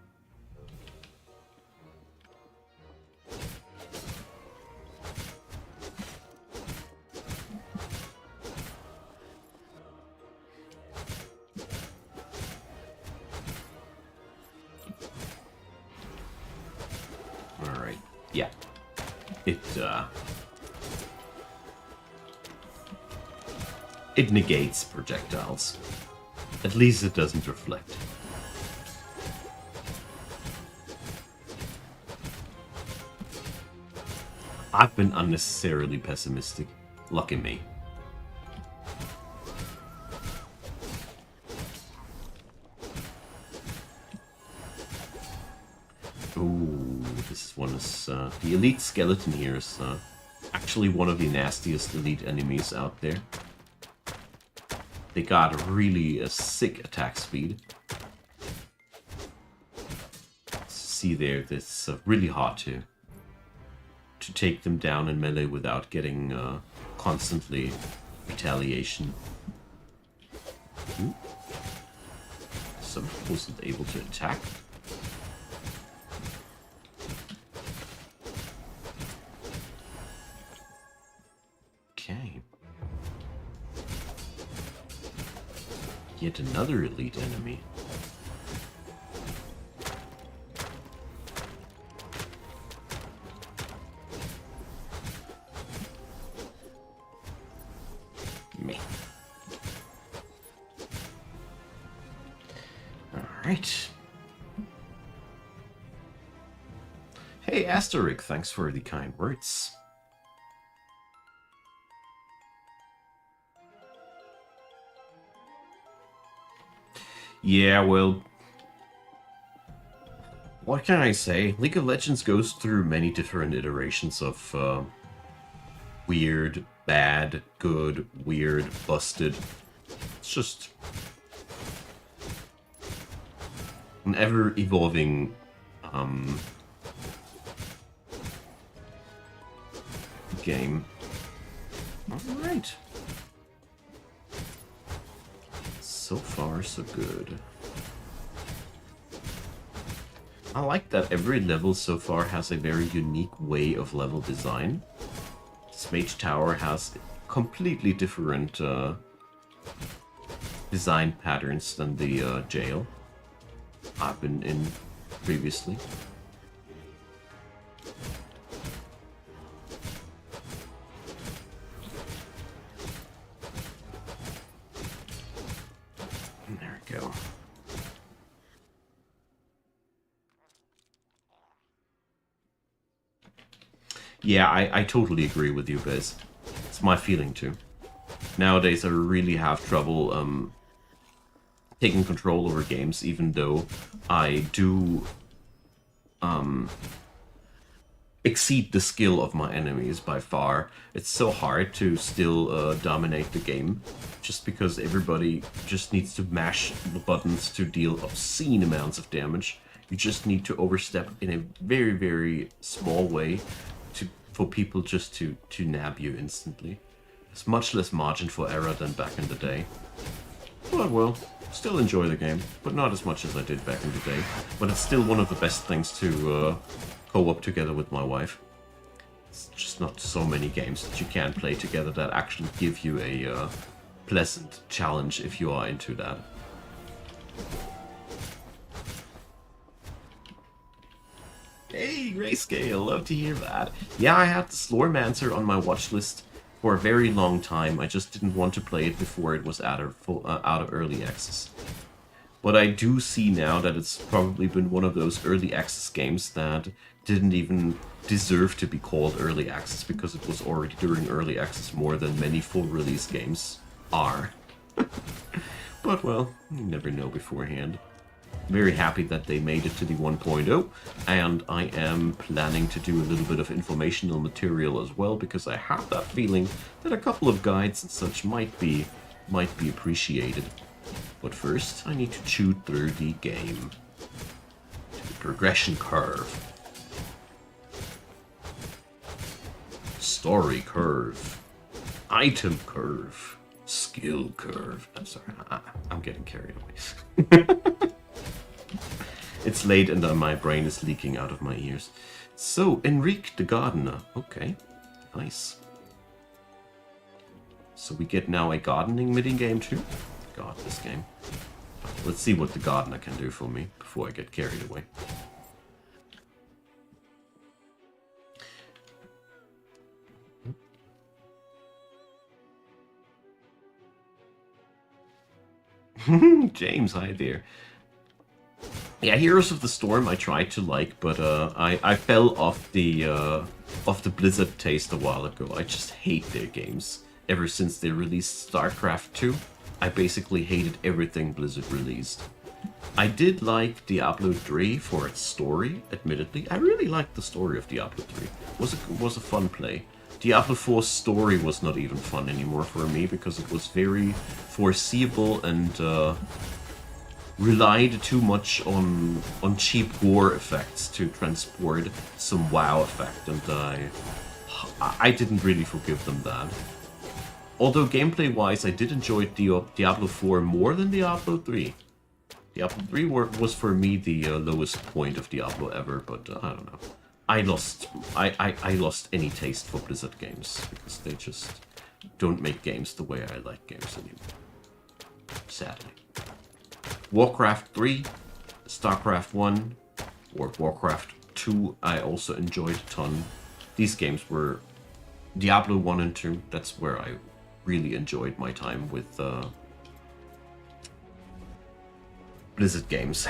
Alright, yeah. It negates projectiles. At least it doesn't reflect. I've been unnecessarily pessimistic. Lucky me. Ooh, this one is... the elite skeleton here is actually one of the nastiest elite enemies out there. They got really a sick attack speed. See there, it's really hard to take them down in melee without getting constantly retaliation. Ooh. Someone wasn't able to attack. Okay. Yet another elite enemy. Me. Alright. Hey, Asterik, thanks for the kind words. Yeah, well, what can I say? League of Legends goes through many different iterations of weird, bad, good, weird, busted. It's just an ever-evolving game. Alright. So far, so good. I like that every level so far has a very unique way of level design. This Mage Tower has completely different design patterns than the jail I've been in previously. There we go. Yeah, I totally agree with you, Biz. It's my feeling too. Nowadays, I really have trouble taking control over games, even though I do exceed the skill of my enemies by far. It's so hard to still dominate the game, just because everybody just needs to mash the buttons to deal obscene amounts of damage. You just need to overstep in a very, very small way for people just to nab you instantly. There's much less margin for error than back in the day. But well, still enjoy the game, but not as much as I did back in the day. But it's still one of the best things to co-op together with my wife. It's just not so many games that you can play together that actually give you a pleasant challenge if you are into that. Hey, Grayscale, love to hear that. Yeah, I had the Slormancer on my watch list for a very long time. I just didn't want to play it before it was out of early access. But I do see now that it's probably been one of those early access games that didn't even deserve to be called early access because it was already during early access more than many full release games are. But well, you never know beforehand. Very happy that they made it to the 1.0, and I am planning to do a little bit of informational material as well, because I have that feeling that a couple of guides and such might be appreciated. But first, I need to chew through the game. The progression curve. Story curve. Item curve. Skill curve. I'm sorry, I'm getting carried away. It's late and my brain is leaking out of my ears. So, Enrique the Gardener. Okay, nice. So we get now a gardening mini-game too. God, this game. Let's see what the Gardener can do for me before I get carried away. James, hi there. Yeah, Heroes of the Storm I tried to like, but I fell off the Blizzard taste a while ago. I just hate their games. Ever since they released StarCraft 2, I basically hated everything Blizzard released. I did like Diablo 3 for its story, admittedly. I really liked the story of Diablo 3. It was a fun play. Diablo 4's story was not even fun anymore for me because it was very foreseeable and relied too much on cheap war effects to transport some WoW effect, and I didn't really forgive them that. Although gameplay-wise, I did enjoy Diablo 4 more than Diablo 3. Diablo 3 was for me the lowest point of Diablo ever, but I don't know. I lost any taste for Blizzard games because they just don't make games the way I like games anymore. Sadly. Warcraft 3, StarCraft 1, or Warcraft 2 I also enjoyed a ton. These games were Diablo 1 and 2, that's where I really enjoyed my time with Blizzard games.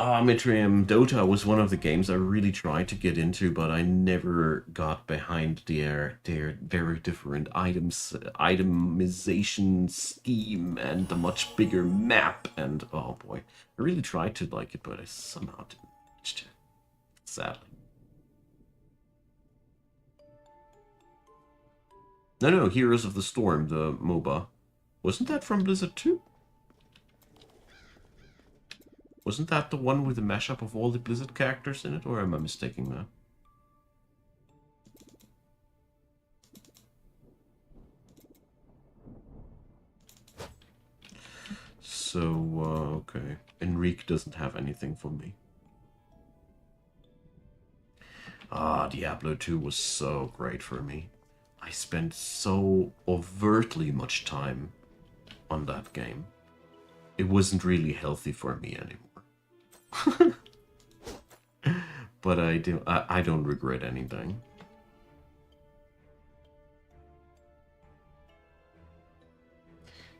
Mitrium Dota was one of the games I really tried to get into, but I never got behind their very different itemization scheme and the much bigger map. And oh boy, I really tried to like it, but I somehow didn't manage to. Sadly. No, Heroes of the Storm, the MOBA. Wasn't that from Blizzard too? Wasn't that the one with the mashup of all the Blizzard characters in it, or am I mistaking that? So, okay. Enrique doesn't have anything for me. Diablo 2 was so great for me. I spent so overtly much time on that game. It wasn't really healthy for me anymore. But I don't regret anything.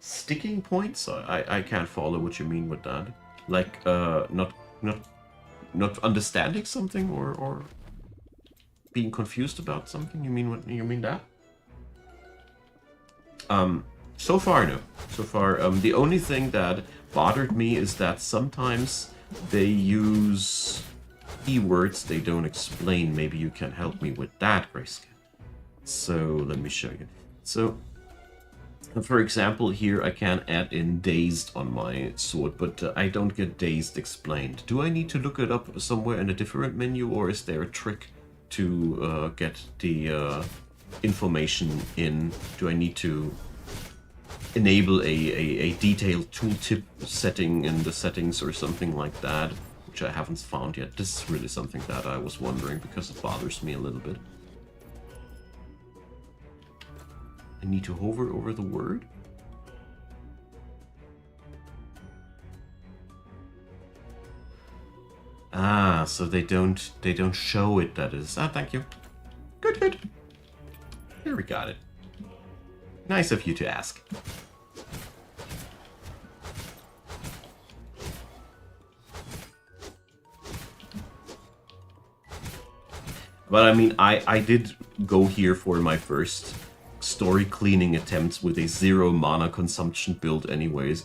Sticking points? I can't follow what you mean with that. Like not understanding something or being confused about something? You mean that? So far no. So far the only thing that bothered me is that sometimes they use keywords they don't explain. Maybe you can help me with that, Grayscale. So let me show you. So for example, here I can add in dazed on my sword, but I don't get dazed explained. Do I need to look it up somewhere in a different menu, or is there a trick to get the information in? Do I need to enable a detailed tooltip setting in the settings or something like that, which I haven't found yet? This is really something that I was wondering because it bothers me a little bit. I need to hover over the word? Ah, so they don't show it, that is. Ah, thank you. Good. Here we got it. Nice of you to ask. But I mean, I did go here for my first story cleaning attempts with a 0 mana consumption build anyways.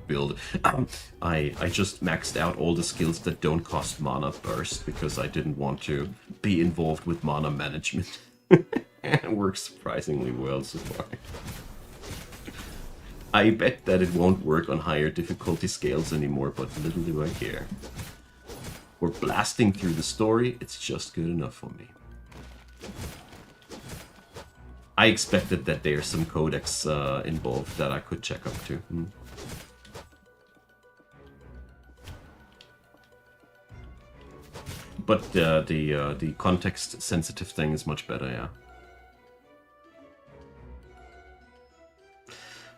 Build. I just maxed out all the skills that don't cost mana burst because I didn't want to be involved with mana management. It works surprisingly well so far. I bet that it won't work on higher difficulty scales anymore, but little do I care. We're blasting through the story, it's just good enough for me. I expected that there's some codex involved that I could check up to. But the context-sensitive thing is much better, yeah.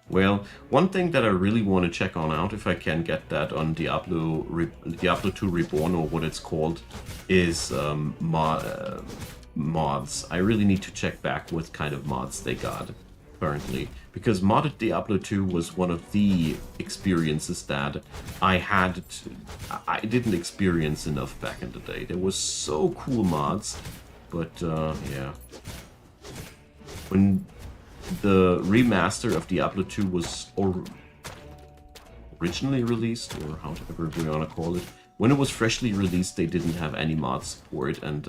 Well, one thing that I really want to check on out, if I can get that on Diablo 2 Reborn, or what it's called, is mods. I really need to check back what kind of mods they got currently, because modded Diablo 2 was one of the experiences that I didn't experience enough back in the day. There was so cool mods, but yeah. When the remaster of Diablo 2 was originally released, or however we want to call it, when it was freshly released, they didn't have any mod support, and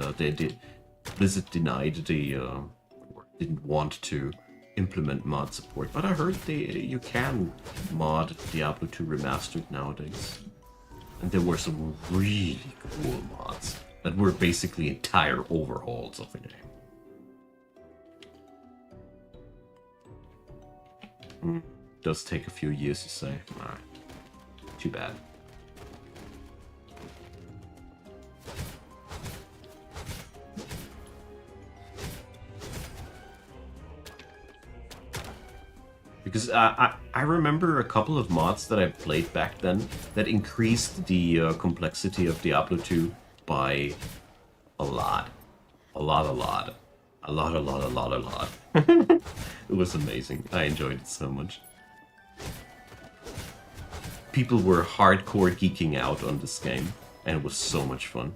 Blizzard denied or didn't want to implement mod support. But I heard you can mod Diablo 2 Remastered nowadays, and there were some really cool mods that were basically entire overhauls of the game. Does take a few years, you say? Alright. Too bad. Because I remember a couple of mods that I played back then that increased the complexity of Diablo 2 by a lot. A lot. It was amazing. I enjoyed it so much. people were hardcore geeking out on this game, and it was so much fun.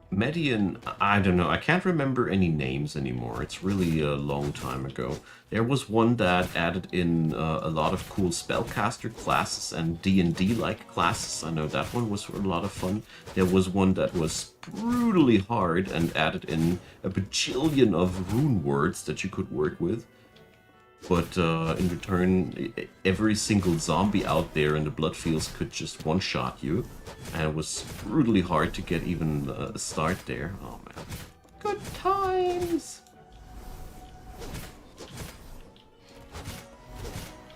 Median, I don't know. I can't remember any names anymore. It's really a long time ago. There was one that added in a lot of cool spellcaster classes and D&D-like classes. I know that one was a lot of fun. There was one that was brutally hard and added in a bajillion of rune words that you could work with. But in return, every single zombie out there in the Bloodfields could just one-shot you. And it was brutally hard to get even a start there. Oh man. Good times!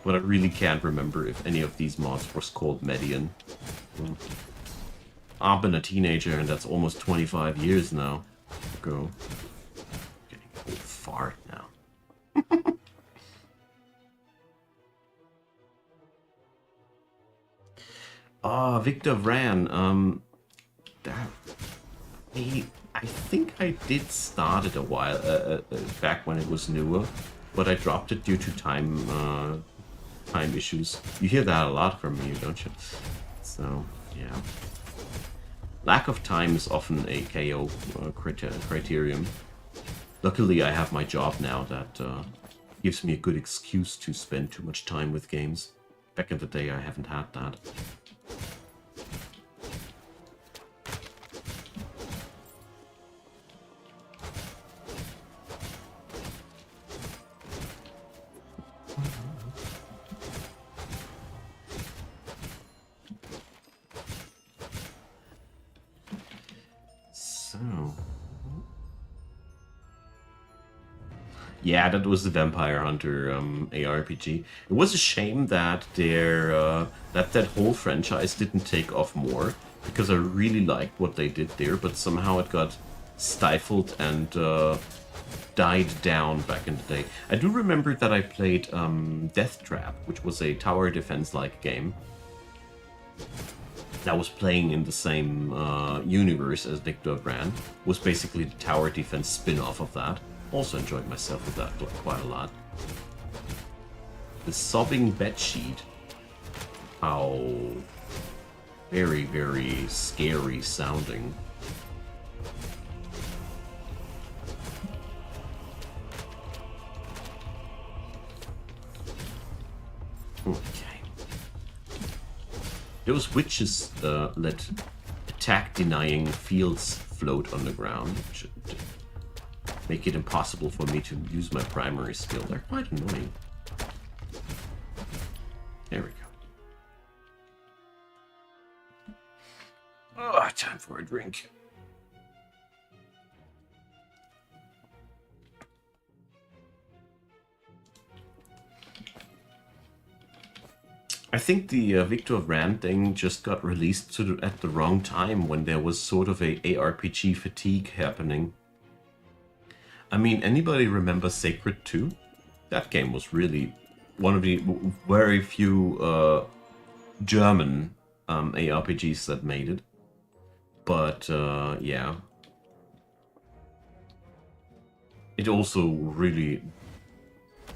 But I really can't remember if any of these mods was called Median. I've been a teenager and that's almost 25 years now ago. Getting old fart now. Victor Vran, I think I did start it a while, back when it was newer, but I dropped it due to time issues. You hear that a lot from me, don't you? So, yeah. Lack of time is often a KO criterion. Luckily, I have my job now that gives me a good excuse to spend too much time with games. Back in the day, I haven't had that. Yeah, that was the Vampire Hunter ARPG. It was a shame that that whole franchise didn't take off more, because I really liked what they did there, but somehow it got stifled and died down back in the day. I do remember that I played Death Trap, which was a tower defense-like game that was playing in the same universe as Victor Brand. Was basically the tower defense spin-off of that. Also enjoyed myself with that quite a lot. The Sobbing Bedsheet. How very, very scary sounding. Okay. Those witches let attack-denying fields float on the ground, which make it impossible for me to use my primary skill. They're quite annoying. There we go. Oh, time for a drink. I think the Victor Rand thing just got released at the wrong time, when there was sort of a ARPG fatigue happening. I mean, anybody remember Sacred 2? That game was really one of the very few German ARPGs that made it. But, yeah. It also really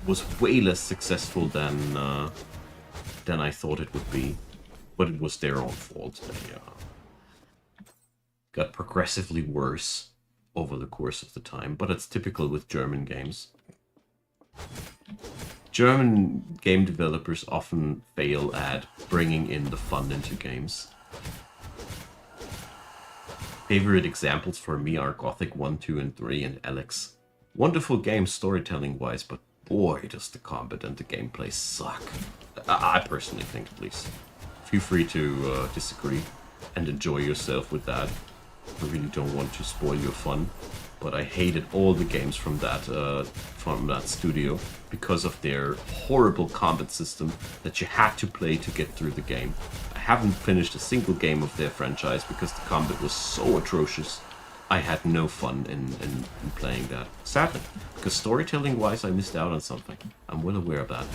was way less successful than I thought it would be. But it was their own fault. They got progressively worse over the course of the time, but it's typical with German games. German game developers often fail at bringing in the fun into games. Favorite examples for me are Gothic 1, 2, and 3, and Alex. Wonderful games storytelling-wise, but boy, does the combat and the gameplay suck. I personally think, at least. Feel free to disagree and enjoy yourself with that. I really don't want to spoil your fun, but I hated all the games from that studio because of their horrible combat system that you had to play to get through the game. I haven't finished a single game of their franchise because the combat was so atrocious. I had no fun in playing that. Sadly, because storytelling-wise I missed out on something. I'm well aware of that.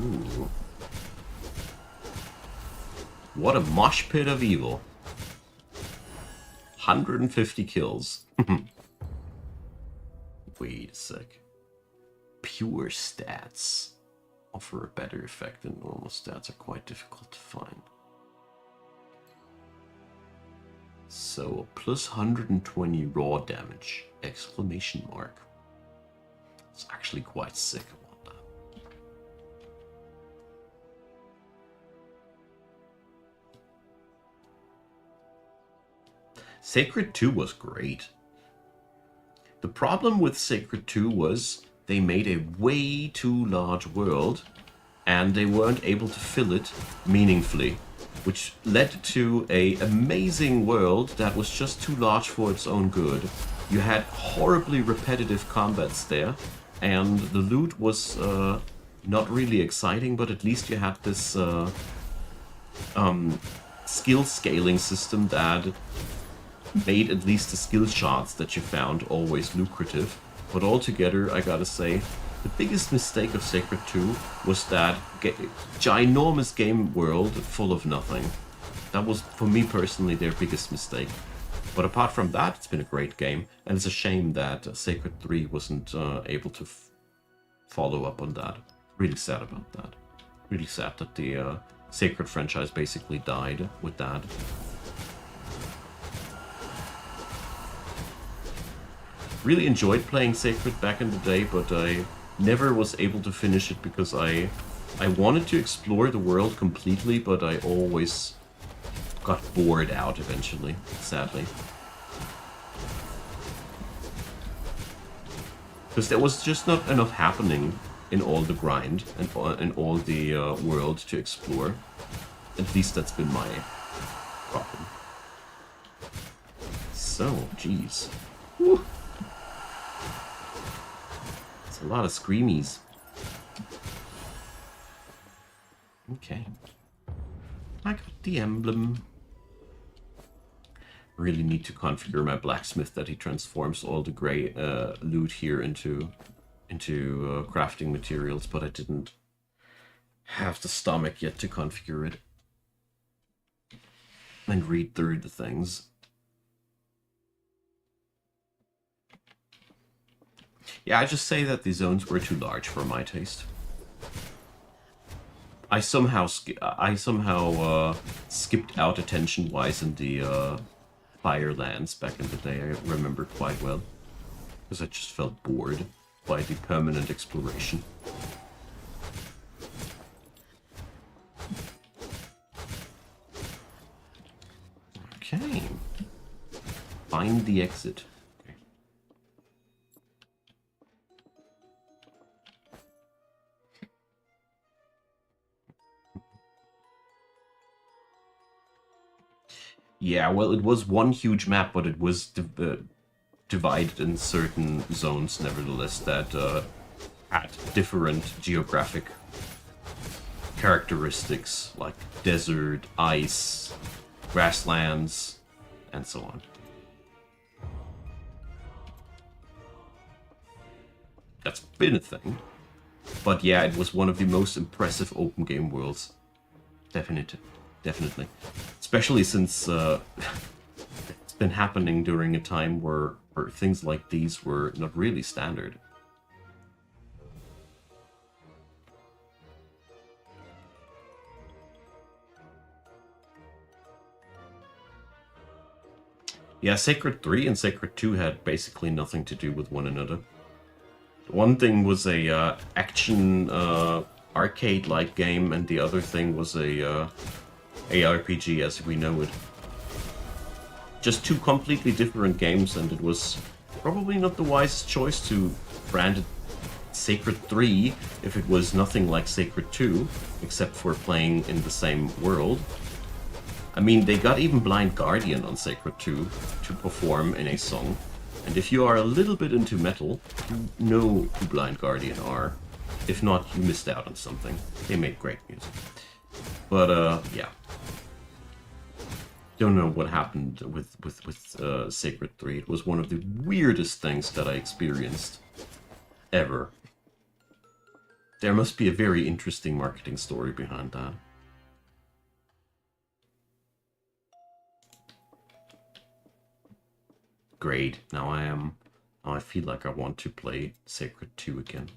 Ooh. What a mosh pit of evil. 150 kills. Wait a sec. Pure stats offer a better effect than normal stats, are quite difficult to find. So, plus 120 raw damage, exclamation mark. It's actually quite sick about that. Sacred 2 was great. The problem with Sacred 2 was they made a way too large world and they weren't able to fill it meaningfully, which led to an amazing world that was just too large for its own good. You had horribly repetitive combats there, and the loot was not really exciting, but at least you had this skill scaling system that made at least the skill shots that you found always lucrative. But altogether, I gotta say, the biggest mistake of Sacred 2 was that ginormous game world full of nothing. That was, for me personally, their biggest mistake. But apart from that, it's been a great game, and it's a shame that Sacred 3 wasn't able to follow up on that. Really sad about that. Really sad that the Sacred franchise basically died with that. Really enjoyed playing Sacred back in the day, but I never was able to finish it because I wanted to explore the world completely, but I always got bored out eventually, sadly. Because there was just not enough happening in all the grind and in all the world to explore. At least that's been my problem. So, geez. Whew. A lot of screamies. Okay. I got the emblem. Really need to configure my blacksmith that he transforms all the gray loot here into crafting materials, but I didn't have the stomach yet to configure it and read through the things. Yeah, I just say that the zones were too large for my taste. I somehow skipped out attention-wise in the Firelands back in the day. I remember quite well, because I just felt bored by the permanent exploration. Okay, find the exit. Yeah, well, it was one huge map, but it was divided in certain zones, nevertheless, that had different geographic characteristics, like desert, ice, grasslands, and so on. That's been a thing. But yeah, it was one of the most impressive open game worlds. Definitely. Especially since it's been happening during a time where things like these were not really standard. Yeah, Sacred 3 and Sacred 2 had basically nothing to do with one another. One thing was a action arcade-like game, and the other thing was a ARPG as we know it. Just two completely different games, and it was probably not the wisest choice to brand it Sacred 3 if it was nothing like Sacred 2, except for playing in the same world. I mean, they got even Blind Guardian on Sacred 2 to perform in a song. And if you are a little bit into metal, you know who Blind Guardian are. If not, you missed out on something. They made great music. But, yeah. Don't know what happened with Sacred 3. It was one of the weirdest things that I experienced. Ever. There must be a very interesting marketing story behind that. Great. Now I feel like I want to play Sacred 2 again.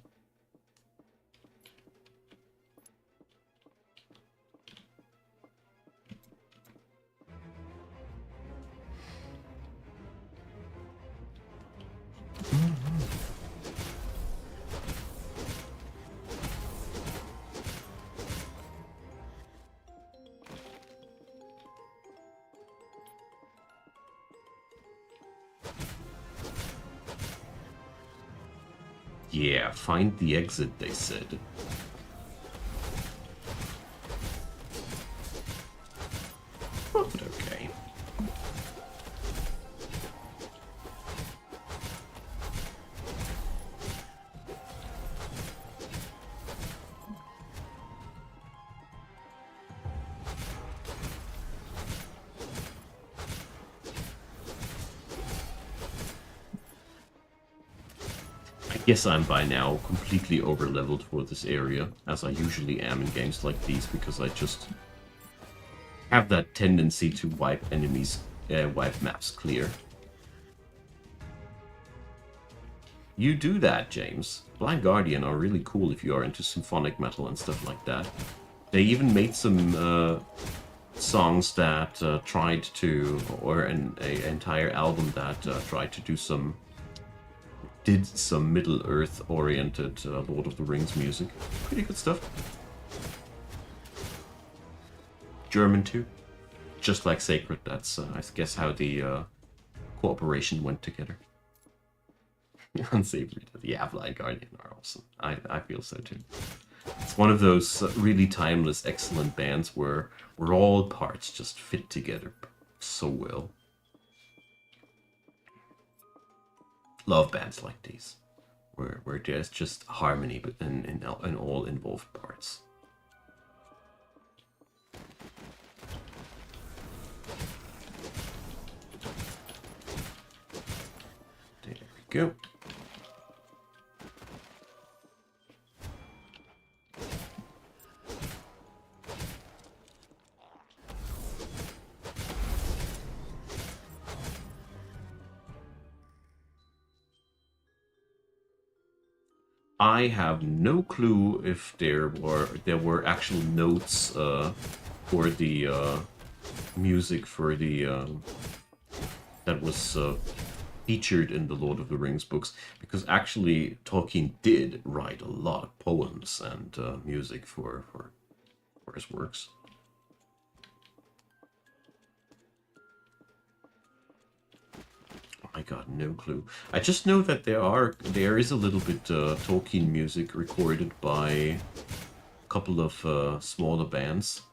Yeah, find the exit, they said. But okay. I guess I'm by now completely over-leveled for this area, as I usually am in games like these, because I just have that tendency to wipe enemies, wipe maps clear. You do that, James. Blind Guardian are really cool if you are into symphonic metal and stuff like that. They even made some songs that tried to, or an entire album that tried to do some Middle-earth oriented Lord of the Rings music. Pretty good stuff. German too. Just like Sacred, that's I guess how the cooperation went together. Unsavory. Yeah, Blind Guardian are awesome. I feel so too. It's one of those really timeless, excellent bands where all parts just fit together so well. Love bands like these, where there's just harmony in all involved parts. There we go. I have no clue if there were actual notes for the music for the that was featured in the Lord of the Rings books, because actually Tolkien did write a lot of poems and music for his works. I got no clue. I just know that there is a little bit Tolkien music recorded by a couple of smaller bands.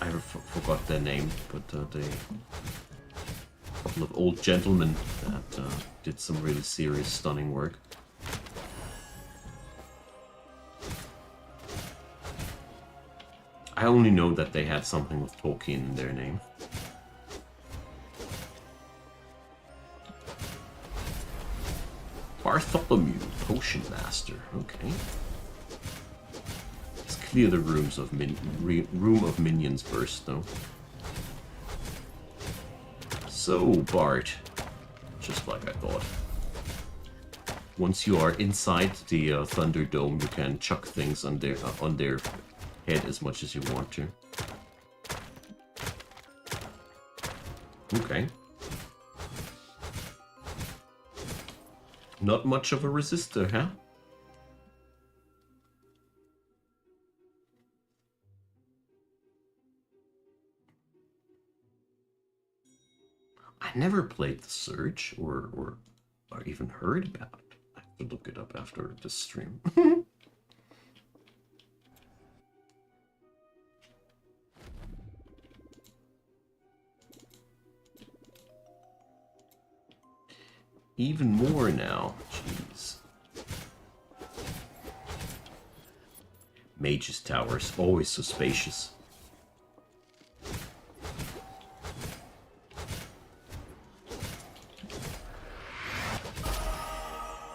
I forgot their name, but they a couple of old gentlemen that did some really serious, stunning work. I only know that they had something with Tolkien in their name. Bartholomew, Potion Master. Okay. Let's clear the rooms of room of minions first, though. So, Bart, just like I thought. Once you are inside the Thunderdome, you can chuck things on their head as much as you want to. Okay. Not much of a resistor, huh? I never played The Surge or even heard about it. I have to look it up after this stream. Even more now. Jeez. Mage's Towers, always so spacious.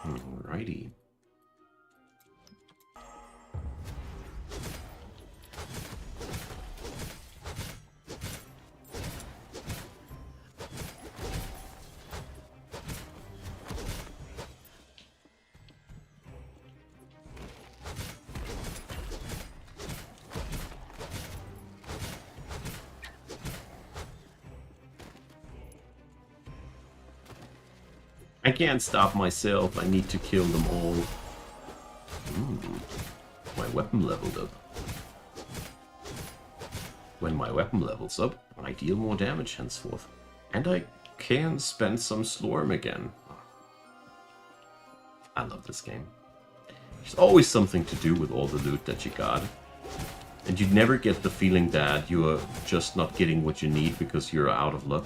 Alrighty. I can't stop myself. I need to kill them all. My weapon leveled up. When my weapon levels up, I deal more damage henceforth. And I can spend some Slorm again. I love this game. There's always something to do with all the loot that you got. And you never get the feeling that you're just not getting what you need because you're out of luck.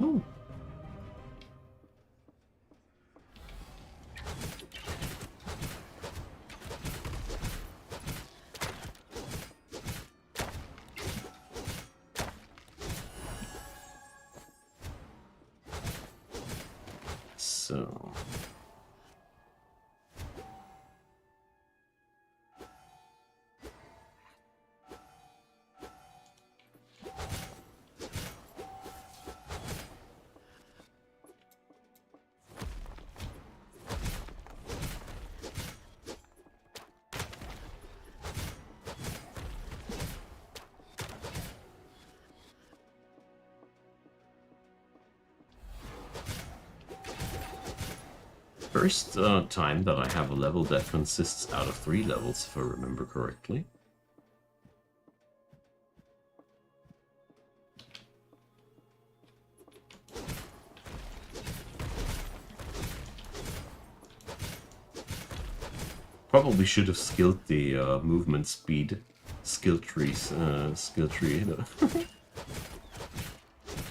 Oh. So... First time that I have a level that consists out of 3 levels, if I remember correctly. Probably should have skilled the movement speed skill tree,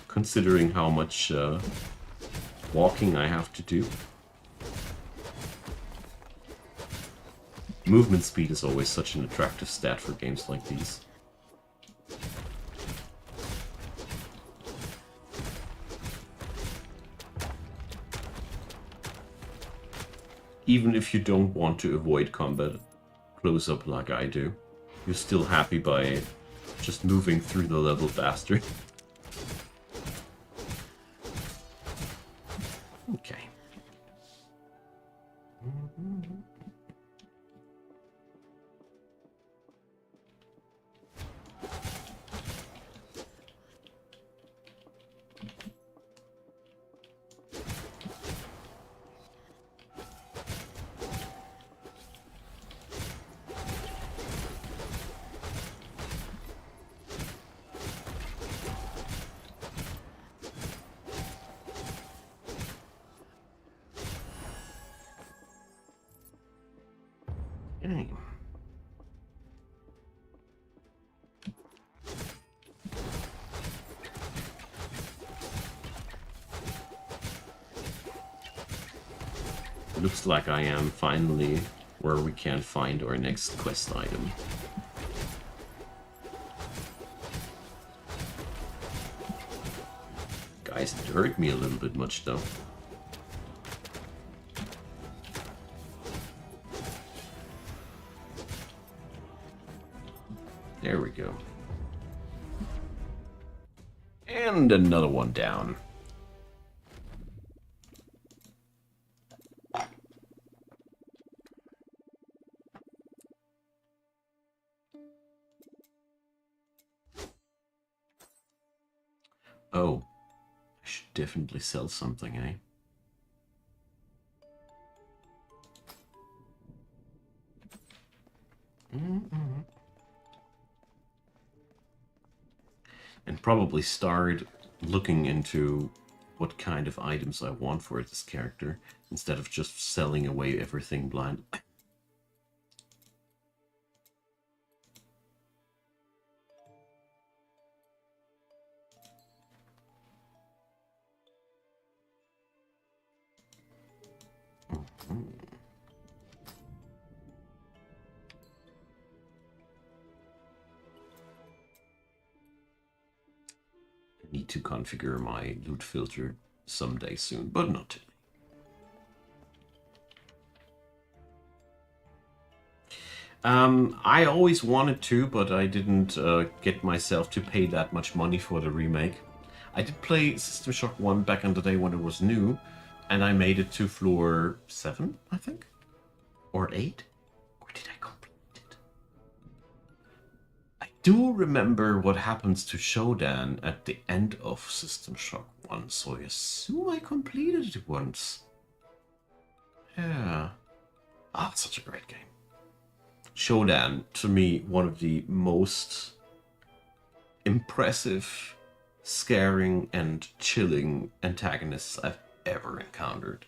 considering how much walking I have to do. Movement speed is always such an attractive stat for games like these. Even if you don't want to avoid combat close up like I do, you're still happy by just moving through the level faster. Okay. Okay. Looks like I am finally where we can find our next quest item. Guys, it hurt me a little bit much though. There we go. And another one down. Oh, I should definitely sell something, eh? And probably start looking into what kind of items I want for this character, instead of just selling away everything blind. Need to configure my loot filter someday soon, but not today. I always wanted to, but I didn't get myself to pay that much money for the remake. I did play System Shock 1 back in the day when it was new, and I made it to floor 7, I think? Or 8? Or did I complete it? I do remember what happens to Shodan at the end of System Shock 1, so I assume I completed it once. Yeah. Ah, such a great game. Shodan, to me, one of the most impressive, scaring, and chilling antagonists I've ever encountered.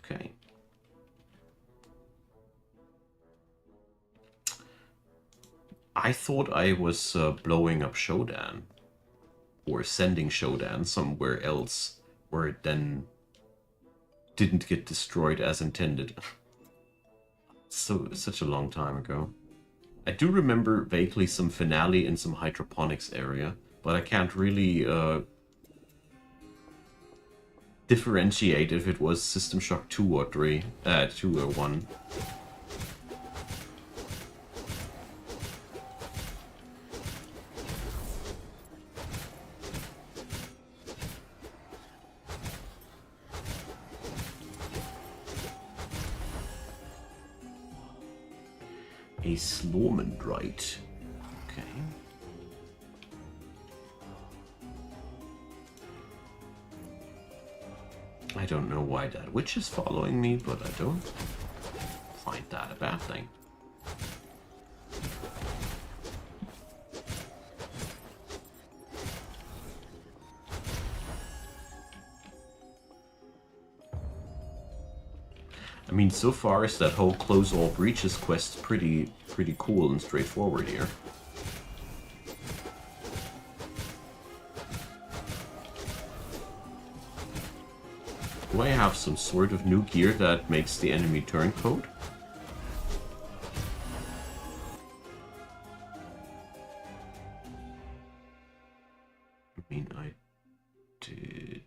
Okay. I thought I was blowing up Shodan, or sending Shodan somewhere else, where it then didn't get destroyed as intended. Such a long time ago. I do remember vaguely some finale in some hydroponics area, but I can't really differentiate if it was System Shock 2 or 3, 2 or 1. A Slormancer. Okay. I don't know why that witch is following me, but I don't find that a bad thing. I mean, so far is that whole close all breaches quest pretty cool and straightforward here. Do I have some sort of new gear that makes the enemy turncoat? I mean, I did...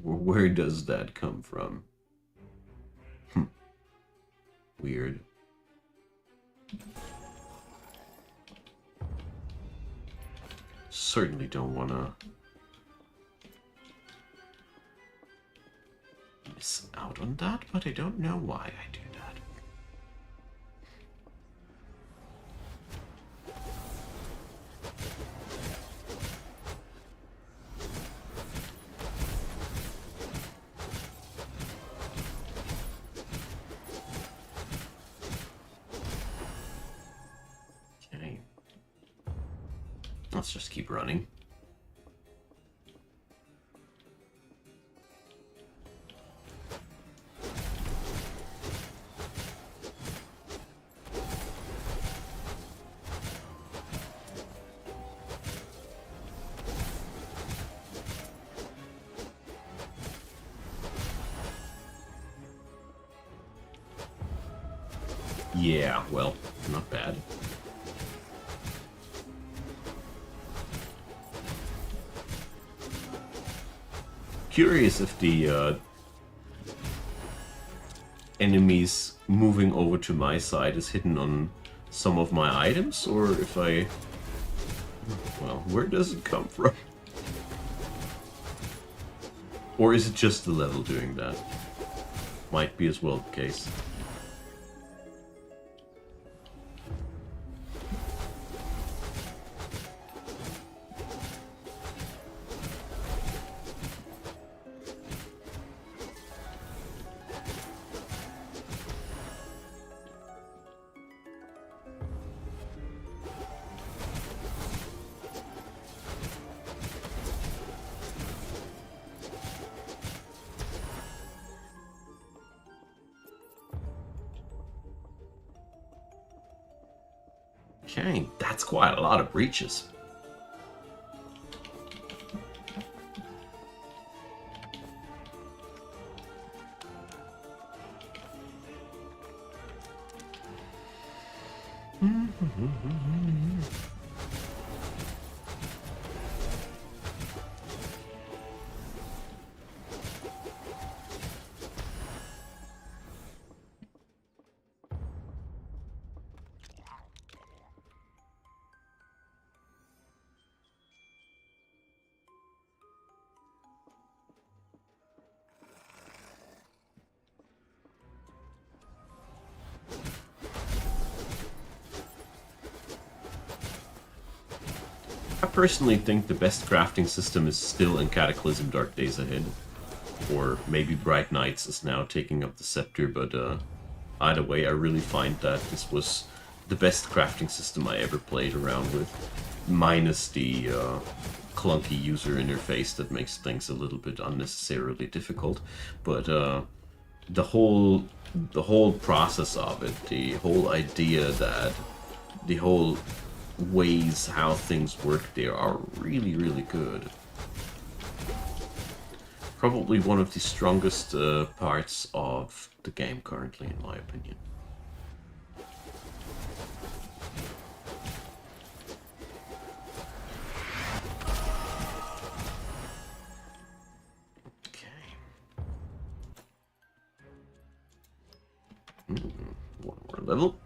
Where does that come from? Weird. Certainly don't want to miss out on that, but I don't know why I do that. Okay. Let's just keep running. Yeah, well, not bad. Curious if the enemies moving over to my side is hidden on some of my items, or if I... Well, where does it come from? Or is it just the level doing that? Might be as well the case. Okay, that's quite a lot of breaches. I personally think the best crafting system is still in Cataclysm Dark Days Ahead. Or maybe Bright Nights is now taking up the scepter, but either way, I really find that this was the best crafting system I ever played around with, minus the clunky user interface that makes things a little bit unnecessarily difficult. But the whole process of it, the whole idea that the whole ways how things work there are really, really good. Probably one of the strongest parts of the game currently, in my opinion. Okay. One more level.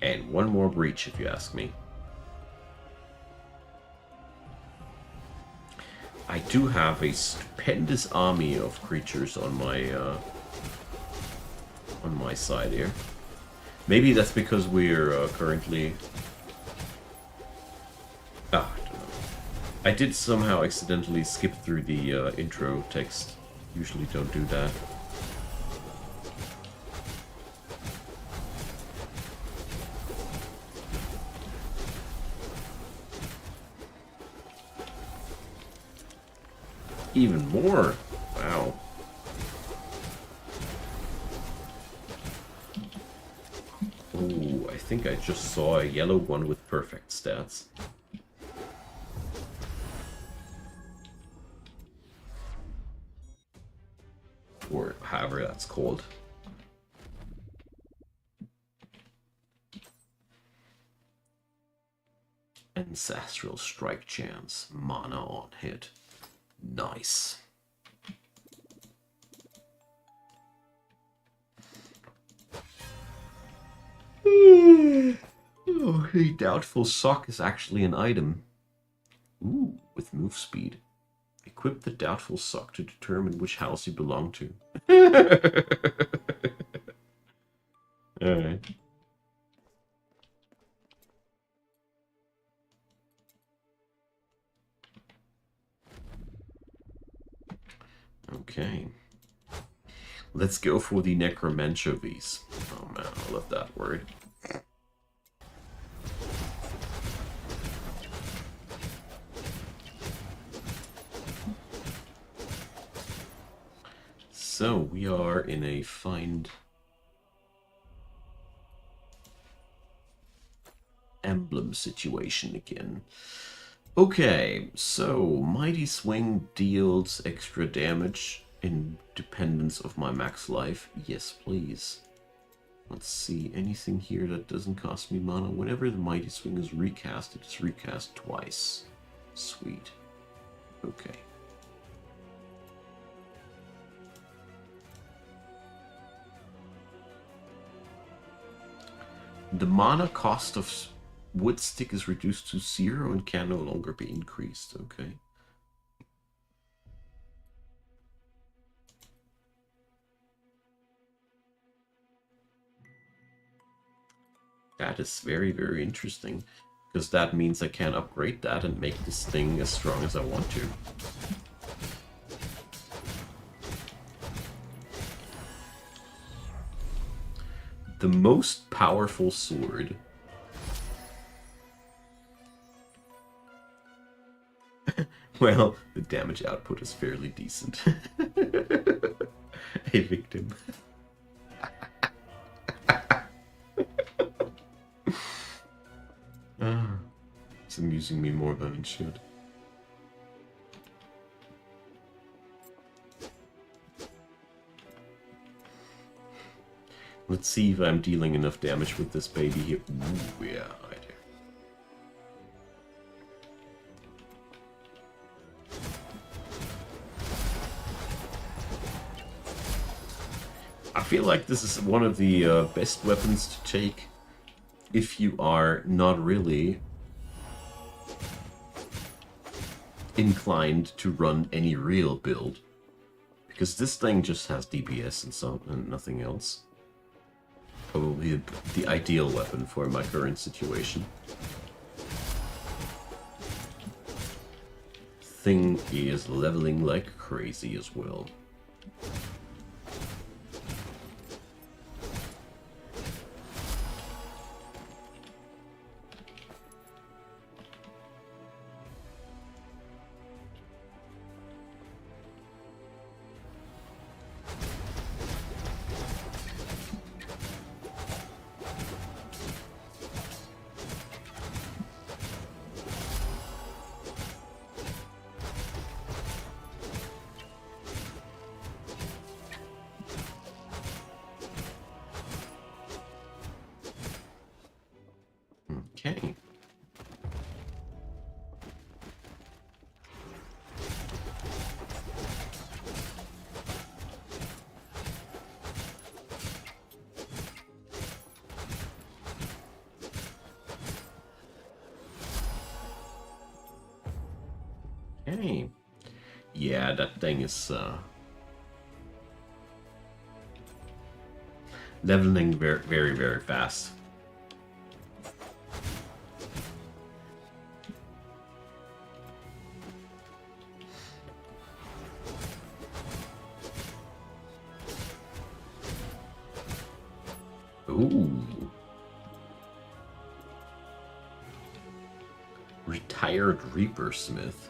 And one more breach, if you ask me. I do have a stupendous army of creatures on my side here. Maybe that's because we're currently... I don't know. I did somehow accidentally skip through the intro text. Usually don't do that. Even more? Wow. Oh, I think I just saw a yellow one with perfect stats. Or however that's called. Ancestral strike chance. Mana on hit. Nice. Oh, a doubtful sock is actually an item. Ooh, with move speed. Equip the doubtful sock to determine which house you belong to. Alright. Okay. Let's go for the necromanchovies. Oh man, I love that word. So we are in a find emblem situation again. Okay, so Mighty Swing deals extra damage in dependence of my max life. Yes, please. Let's see, anything here that doesn't cost me mana. Whenever the Mighty Swing is recast, it is recast twice. Sweet. Okay. The mana cost of wood stick is reduced to 0 and can no longer be increased. Okay. That is very, very interesting. Because that means I can upgrade that and make this thing as strong as I want to. The most powerful sword. Well, the damage output is fairly decent. A victim. It's amusing me more than it should. Let's see if I'm dealing enough damage with this baby here. Ooh, yeah, I do. I feel like this is one of the best weapons to take if you are not really inclined to run any real build. Because this thing just has DPS and nothing else. Probably the ideal weapon for my current situation. Thing is leveling like crazy as well. Okay. Okay. Yeah, that thing is leveling very, very, very fast. Ooh. Retired Reaper Smith.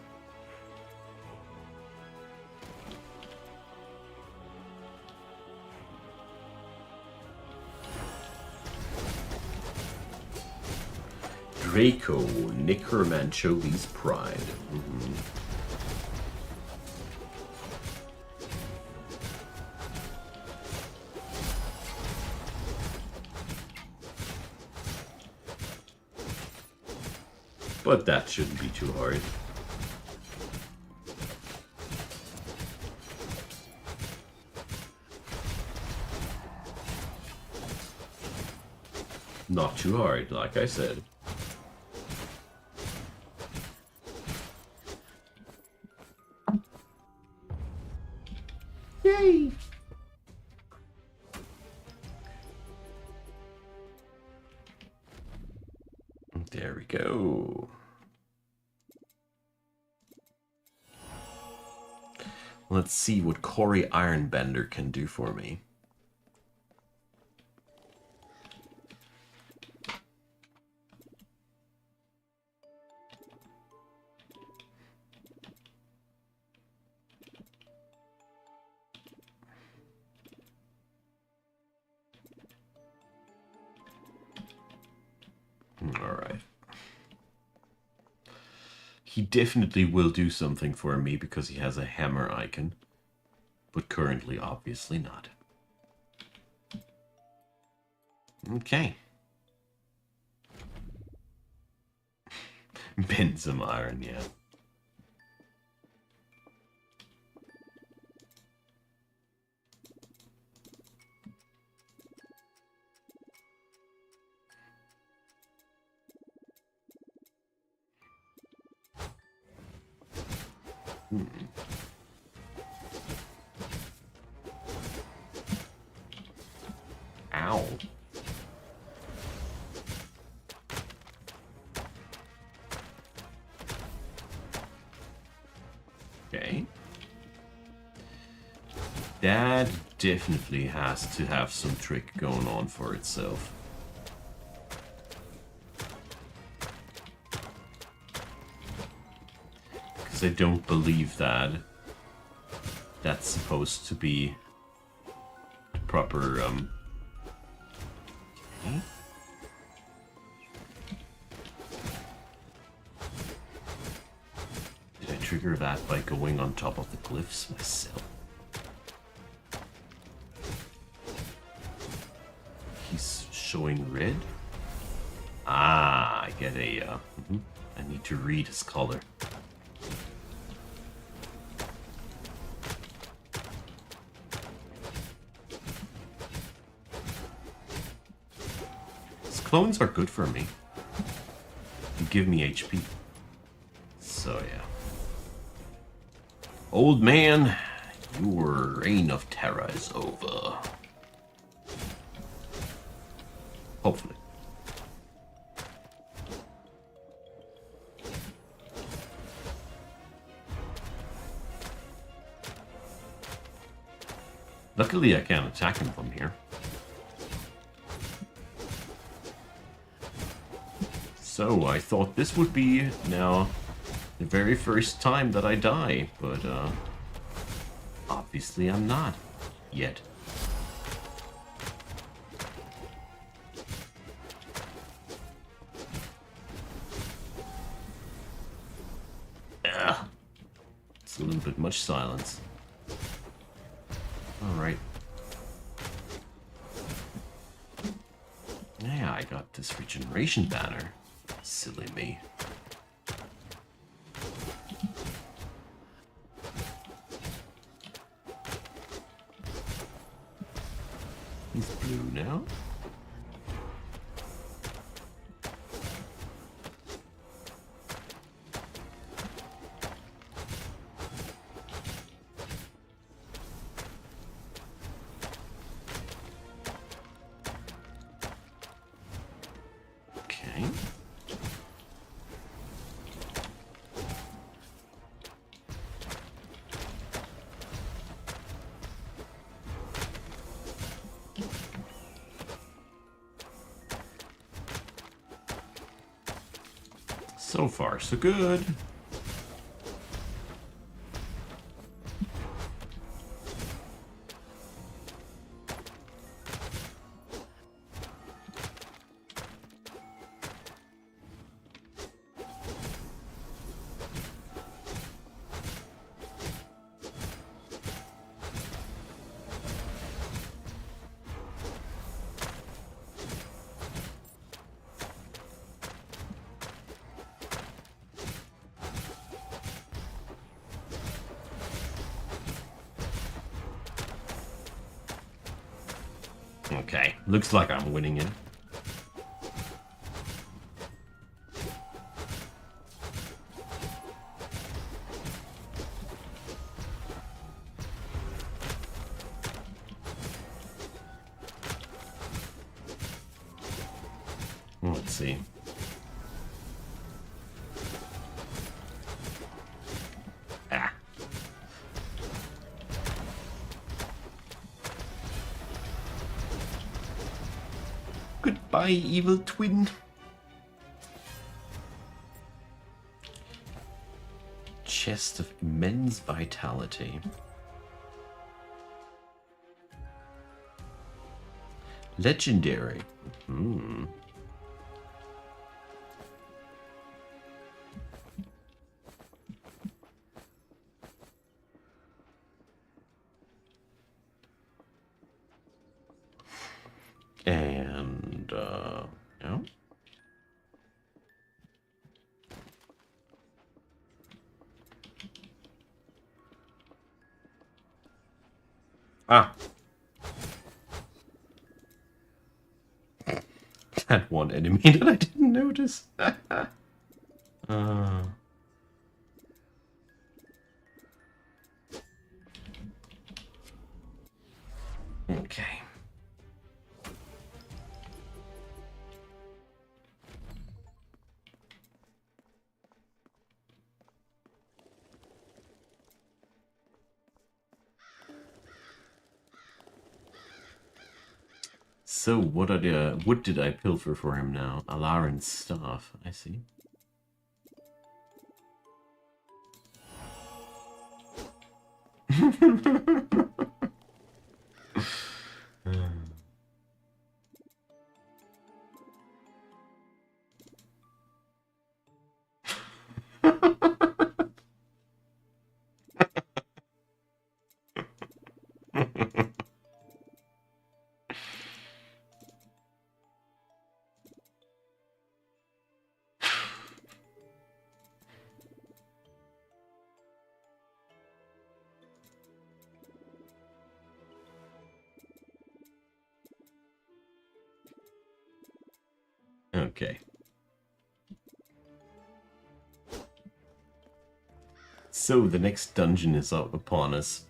Draco, Necromanchovi's Pride. But that shouldn't be too hard. Not too hard, like I said. Yay! There we go. Let's see what Corey Ironbender can do for me. Alright. He definitely will do something for me because he has a hammer icon. But currently, obviously not. Okay. Bend some iron, yeah. Ow. Okay. That definitely has to have some trick going on for itself. Because I don't believe that that's supposed to be the proper, okay. Did I trigger that by going on top of the glyphs myself? He's showing red? Ah, I get a, I need to read his color. Clones are good for me. They give me HP. So yeah. Old man, Your reign of terror is over. Hopefully. Luckily, I can't attack him from here. So, I thought this would be now the very first time that I die, but obviously I'm not yet. Ugh. It's a little bit much silence. Alright. Yeah, I got this regeneration banner. Silly me. He's blue now. Okay. So far, so good. Okay, looks like I'm winning it. Let's see. Ah. Goodbye, evil twin. Chest of immense vitality. Legendary. Hmm. And, yeah. Ah. That one enemy that I didn't notice. Okay. So, what did I pilfer for him now? Alaran's staff, I see. Okay. So the next dungeon is up upon us.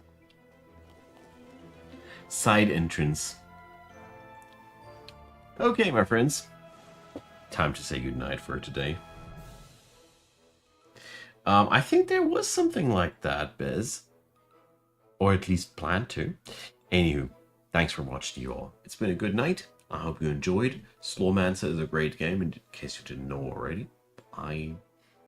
side entrance. Okay, my friends. Time to say goodnight for today. I think there was something like that, Bez. Or at least planned to. Anywho, thanks for watching, you all. It's been a good night. I hope you enjoyed. Slormancer is a great game, in case you didn't know already. I